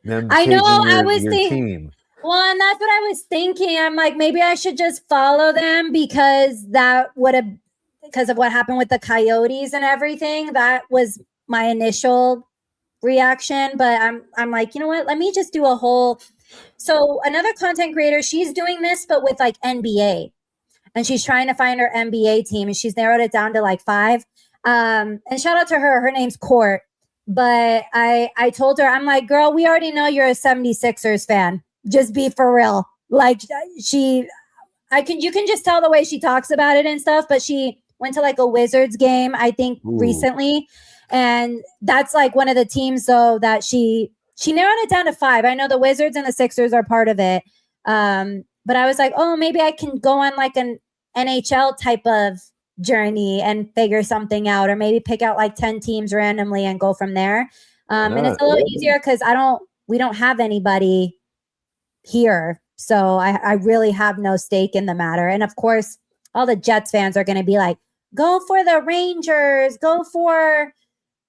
I know. taking I your was your thinking. team. Well, and that's what I was thinking. I'm like, maybe I should just follow them because because of what happened with the Coyotes and everything. That was my initial reaction. But I'm like, you know what? Let me just do a whole. So another content creator, she's doing this, but with like NBA, and she's trying to find her NBA team, and she's narrowed it down to like 5. And shout out to her. Her name's Court. But I told her, I'm like, girl, we already know you're a 76ers fan. Just be for real. Like you can just tell the way she talks about it and stuff, but she went to like a Wizards game, I think, Ooh. recently. And that's like one of the teams though that she narrowed it down to 5. I know the Wizards and the Sixers are part of it. But I was like, oh, maybe I can go on like an NHL type of journey and figure something out, or maybe pick out like 10 teams randomly and go from there. And it's a little easier because we don't have anybody here. So I really have no stake in the matter. And of course, all the Jets fans are going to be like, go for the Rangers, go for,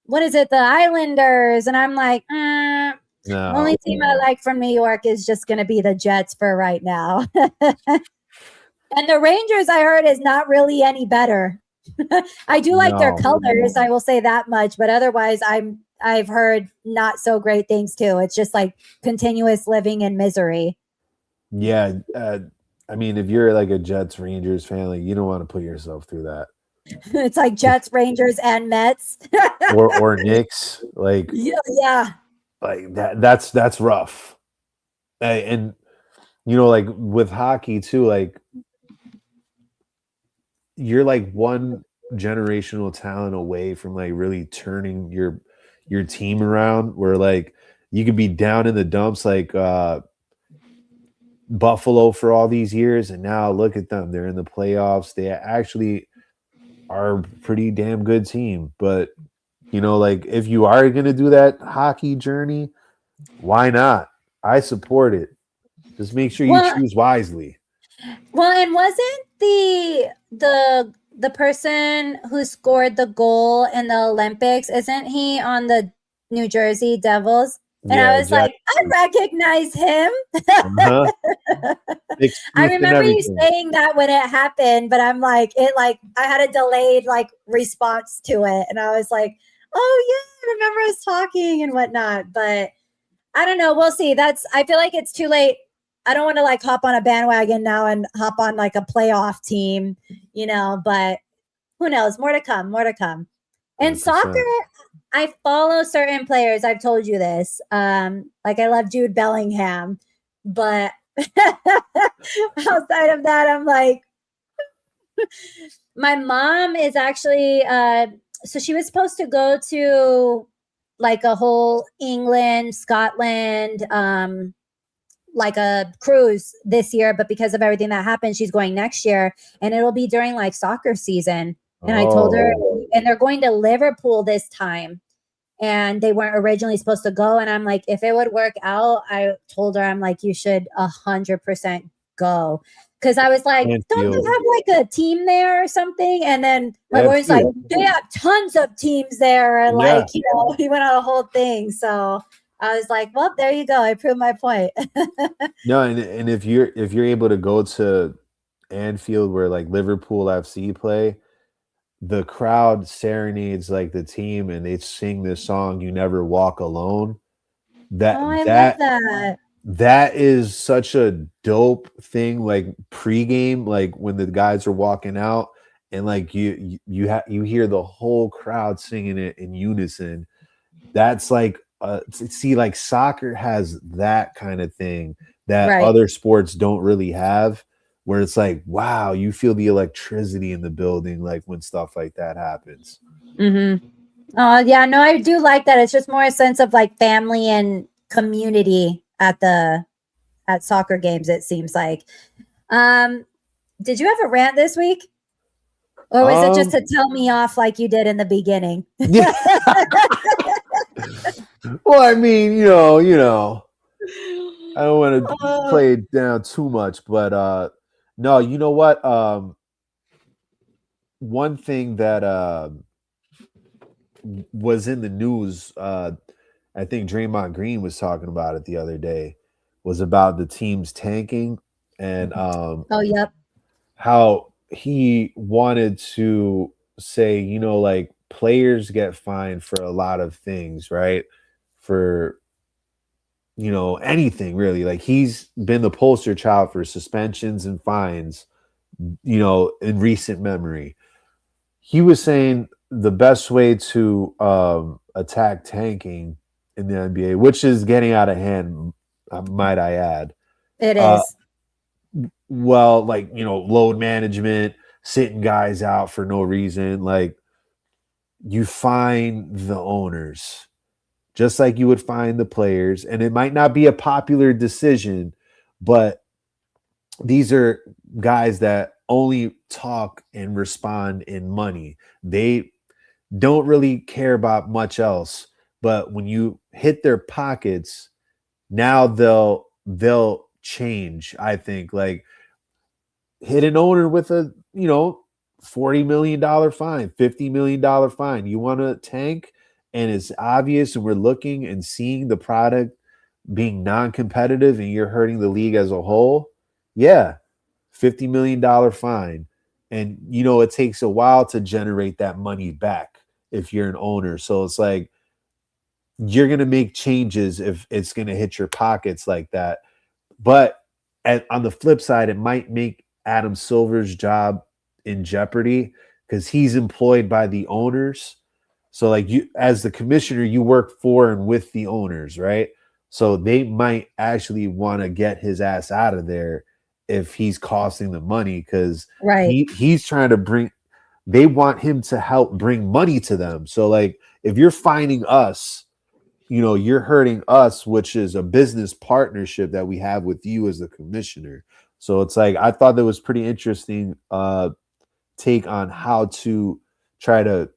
what is it, the Islanders. And I'm like, No. the only team I like from New York is just going to be the Jets for right now. And the Rangers, I heard, is not really any better. I do like their colors, I will say that much. But otherwise, I've heard not so great things too. It's just like continuous living in misery. Yeah, I mean, if you're like a Jets Rangers fan, like you don't want to put yourself through that. It's like Jets, Rangers, and Mets. or Knicks, like Yeah. like that's rough. And like with hockey too, like you're like one generational talent away from like really turning your team around, where like you could be down in the dumps like Buffalo for all these years, and now look at them. They're in the playoffs. They actually are a pretty damn good team. But like if you are going to do that hockey journey, why not? I support it. Just make sure you choose wisely. Well, and wasn't the person who scored the goal in the Olympics, isn't he on the New Jersey Devils? And I was like, I recognize him. Uh-huh. I remember you saying that when it happened, but I'm like, I had a delayed like response to it. And I was like, oh yeah, I remember us talking and whatnot. But I don't know. We'll see. I feel like it's too late. I don't want to like hop on a bandwagon now and hop on like a playoff team, but who knows? More to come. And 100%. I follow certain players. I've told you this. Like I love Jude Bellingham, but outside of that, I'm like, my mom is actually so she was supposed to go to like a whole England, Scotland, like a cruise this year, but because of everything that happened, she's going next year, and it'll be during like soccer season. And I told her, and they're going to Liverpool this time, and they weren't originally supposed to go. And I'm like, if it would work out, I told her, I'm like, you should 100% go. Because I was like, don't they have like a team there or something? And then my boy's like, they have tons of teams there. And like, you know, he went on a whole thing. So I was like, well, there you go. I proved my point. No, and if you're able to go to Anfield where like Liverpool FC play, the crowd serenades like the team and they sing this song, "You Never Walk Alone." I love that. That is such a dope thing, like pregame, like when the guys are walking out and like you hear the whole crowd singing it in unison. That's like see, like soccer has that kind of thing that other sports don't really have, where it's like, wow, you feel the electricity in the building, like when stuff like that happens. Mm-hmm. Oh yeah, no, I do like that. It's just more a sense of like family and community at soccer games, it seems like. Did you have a rant this week? Or was it just to tell me off like you did in the beginning? Yeah. Well, I mean, you know, I don't want to play it down too much, but no, you know what? One thing that was in the news, I think Draymond Green was talking about it the other day, was about the teams tanking and how he wanted to say, you know, like players get fined for a lot of things, right? For, you know, anything really. Like he's been the poster child for suspensions and fines, you know, in recent memory. He was saying the best way to attack tanking in the NBA, which is getting out of hand, might I add. It is. Well, like, you know, load management, sitting guys out for no reason. Like, you find the owners, just like you would find the players. And it might not be a popular decision, but these are guys that only talk and respond in money. They don't really care about much else. But when you hit their pockets, now they'll change. I think, like, hit an owner with a, you know, $40 million fine, $50 million fine. You want to tank, and it's obvious, and we're looking and seeing the product being non-competitive, and you're hurting the league as a whole. Yeah, $50 million fine. And, you know, it takes a while to generate that money back if you're an owner. So it's like, you're going to make changes if it's going to hit your pockets like that. But on the flip side, it might make Adam Silver's job in jeopardy because he's employed by the owners. So like, you, as the commissioner, you work for and with the owners, right? So they might actually want to get his ass out of there if he's costing them money, because he's trying to bring, they want him to help bring money to them. So like, if you're finding us, you know, you're hurting us, which is a business partnership that we have with you as the commissioner. So it's like, I thought that was pretty interesting take on how to try to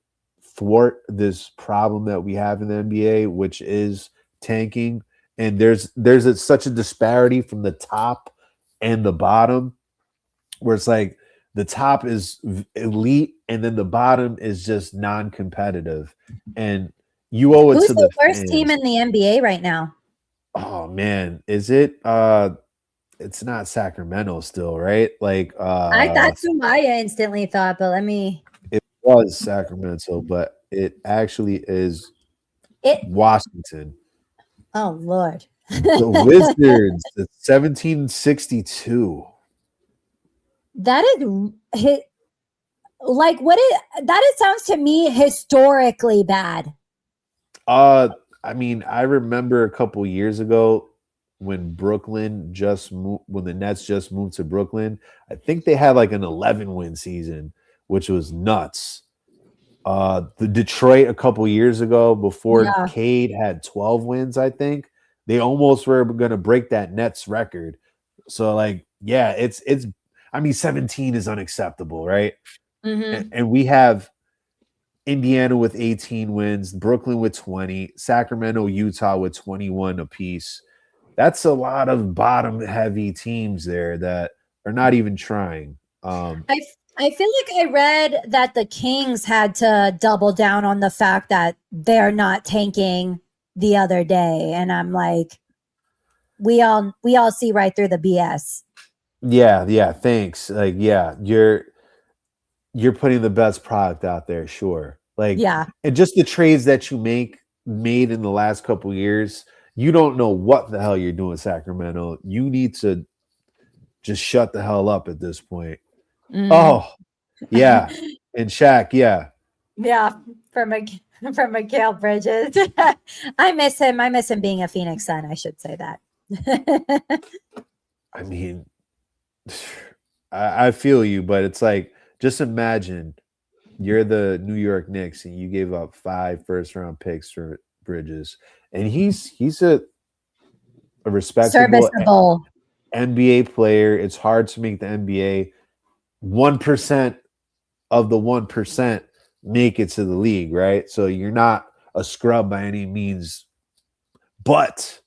thwart this problem that we have in the NBA, which is tanking. And there's such a disparity from the top and the bottom, where it's like the top is elite and then the bottom is just non-competitive. And you owe it Who's to the worst fans. team in the NBA right now? Oh man, is it? It's not Sacramento still, right? Like That's who I instantly thought, but let me. It was Sacramento, but it actually is Washington. Oh Lord. The Wizards, it's 1762. That is like what it that it sounds to me historically bad. I mean, I remember a couple years ago when Brooklyn just moved, when the Nets just moved to Brooklyn. I think they had like an 11-win season, which was nuts. The Detroit a couple years ago, before Yeah. Cade had 12 wins, I think they almost were going to break that Nets record. So, like, yeah, it's. I mean, 17 is unacceptable, right? Mm-hmm. And we have Indiana with 18 wins, Brooklyn with 20, Sacramento, Utah with 21 apiece. That's a lot of bottom heavy teams there that are not even trying. I I feel like I read that the Kings had to double down on the fact that they're not tanking the other day, and I'm like, we all see right through the BS. Yeah, thanks. Like, yeah, you're putting the best product out there, sure. Like, Yeah. and just the trades that you made in the last couple years, you don't know what the hell you're doing, Sacramento. You need to just shut the hell up at this point. Mm. Oh, yeah. And Shaq, yeah. Yeah, for Mikhail Bridges. I miss him. I miss him being a Phoenix Sun. I should say that. I mean, I feel you, but it's like, just imagine you're the New York Knicks and you gave up 5 first-round picks for Bridges, and he's a respectable Serviceable. NBA player. It's hard to make the NBA. 1% of the 1% make it to the league, right? So you're not a scrub by any means, but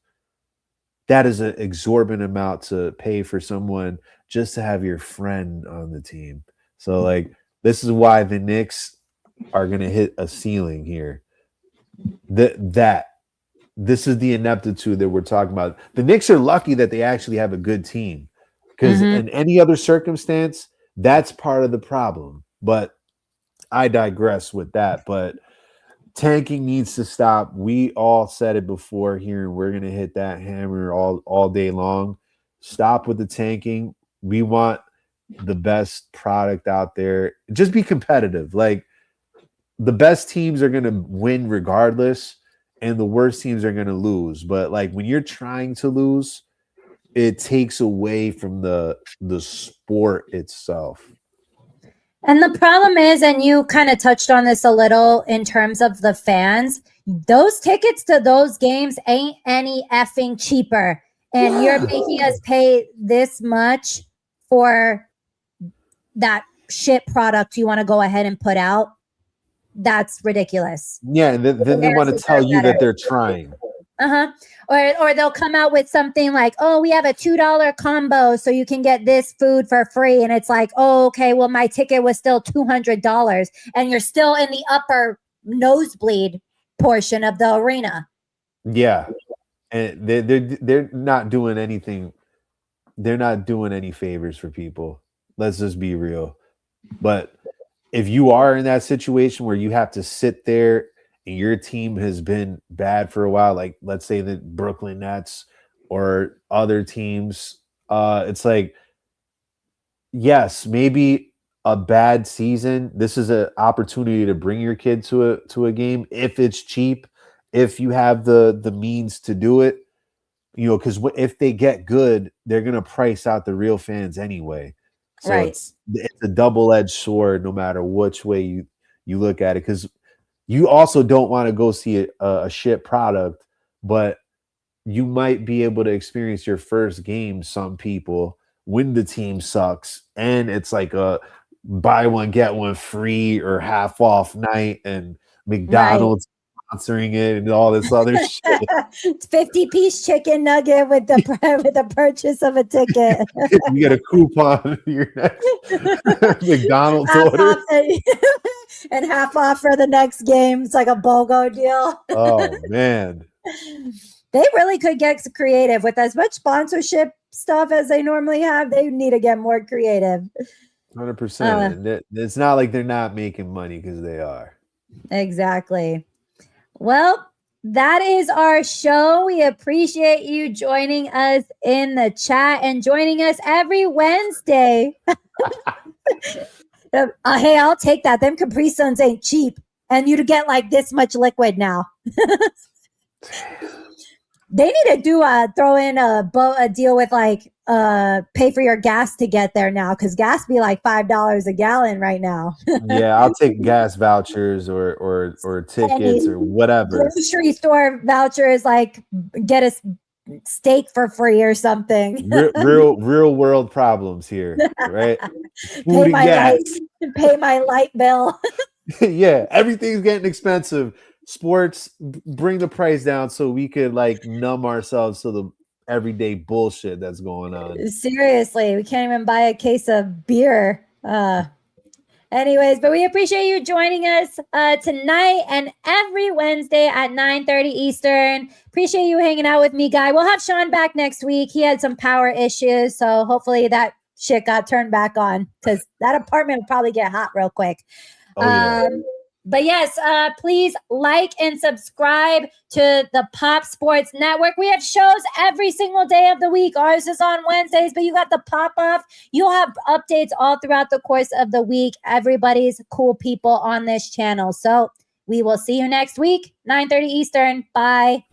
that is an exorbitant amount to pay for someone just to have your friend on the team. So, like, this is why the Knicks are going to hit a ceiling here. That this is the ineptitude that we're talking about. The Knicks are lucky that they actually have a good team, because in any other circumstance, that's part of the problem. But I digress with that. But tanking needs to stop. We all said it before here, and we're going to hit that hammer all day long. Stop with the tanking. We want the best product out there. Just be competitive. Like, the best teams are going to win regardless, and the worst teams are going to lose. But, like, when you're trying to lose, it takes away from the sport itself. And the problem is, and you kind of touched on this a little in terms of the fans, those tickets to those games ain't any effing cheaper. And you're making us pay this much for that shit product you want to go ahead and put out. That's ridiculous. Yeah, and then they want to tell you that they're trying. Or they'll come out with something like, oh, we have a $2 combo so you can get this food for free. And it's like, oh, okay, well, my ticket was still $200 and you're still in the upper nosebleed portion of the arena. Yeah. And they're not doing anything. They're not doing any favors for people. Let's just be real. But if you are in that situation where you have to sit there and your team has been bad for a while, like let's say the Brooklyn Nets or other teams, it's like, yes, maybe a bad season. This is an opportunity to bring your kid to a game if it's cheap, if you have the means to do it, because if they get good, they're gonna price out the real fans anyway. So Right. it's a double-edged sword, no matter which way you look at it, because you also don't want to go see a shit product, but you might be able to experience your first game, some people, when the team sucks, and it's like a buy one, get one free or half off night, and McDonald's sponsoring it and all this other shit. It's 50-piece chicken nugget with the purchase of a ticket. You get a coupon for your next McDonald's half order. And half off for the next game. It's like a BOGO deal. Oh, man. They really could get creative with as much sponsorship stuff as they normally have. They need to get more creative. 100%. It's not like they're not making money, because they are. Exactly. Well, that is our show. We appreciate you joining us in the chat and joining us every Wednesday. Hey, I'll take that. Them Capri Suns ain't cheap. and you to get like this much liquid now. They need to do throw in a deal with like pay for your gas to get there now, because gas be like $5 a gallon right now. Yeah, I'll take gas vouchers or tickets or whatever. Grocery store vouchers, like get a steak for free or something. real world problems here, right? Pay my light bill. Yeah, everything's getting expensive. Sports, bring the price down so we could like numb ourselves to the everyday bullshit that's going on. Seriously, we can't even buy a case of beer. Anyways, but we appreciate you joining us tonight and every Wednesday at 9:30 Eastern. Appreciate you hanging out with me, Guy. We'll have Sean back next week. He had some power issues, so hopefully that shit got turned back on, because that apartment will probably get hot real quick. Oh, yeah. But yes, please like and subscribe to the Pop Sports Network. We have shows every single day of the week. Ours is on Wednesdays, but you got the pop-up. You'll have updates all throughout the course of the week. Everybody's cool people on this channel. So we will see you next week, 9:30 Eastern. Bye.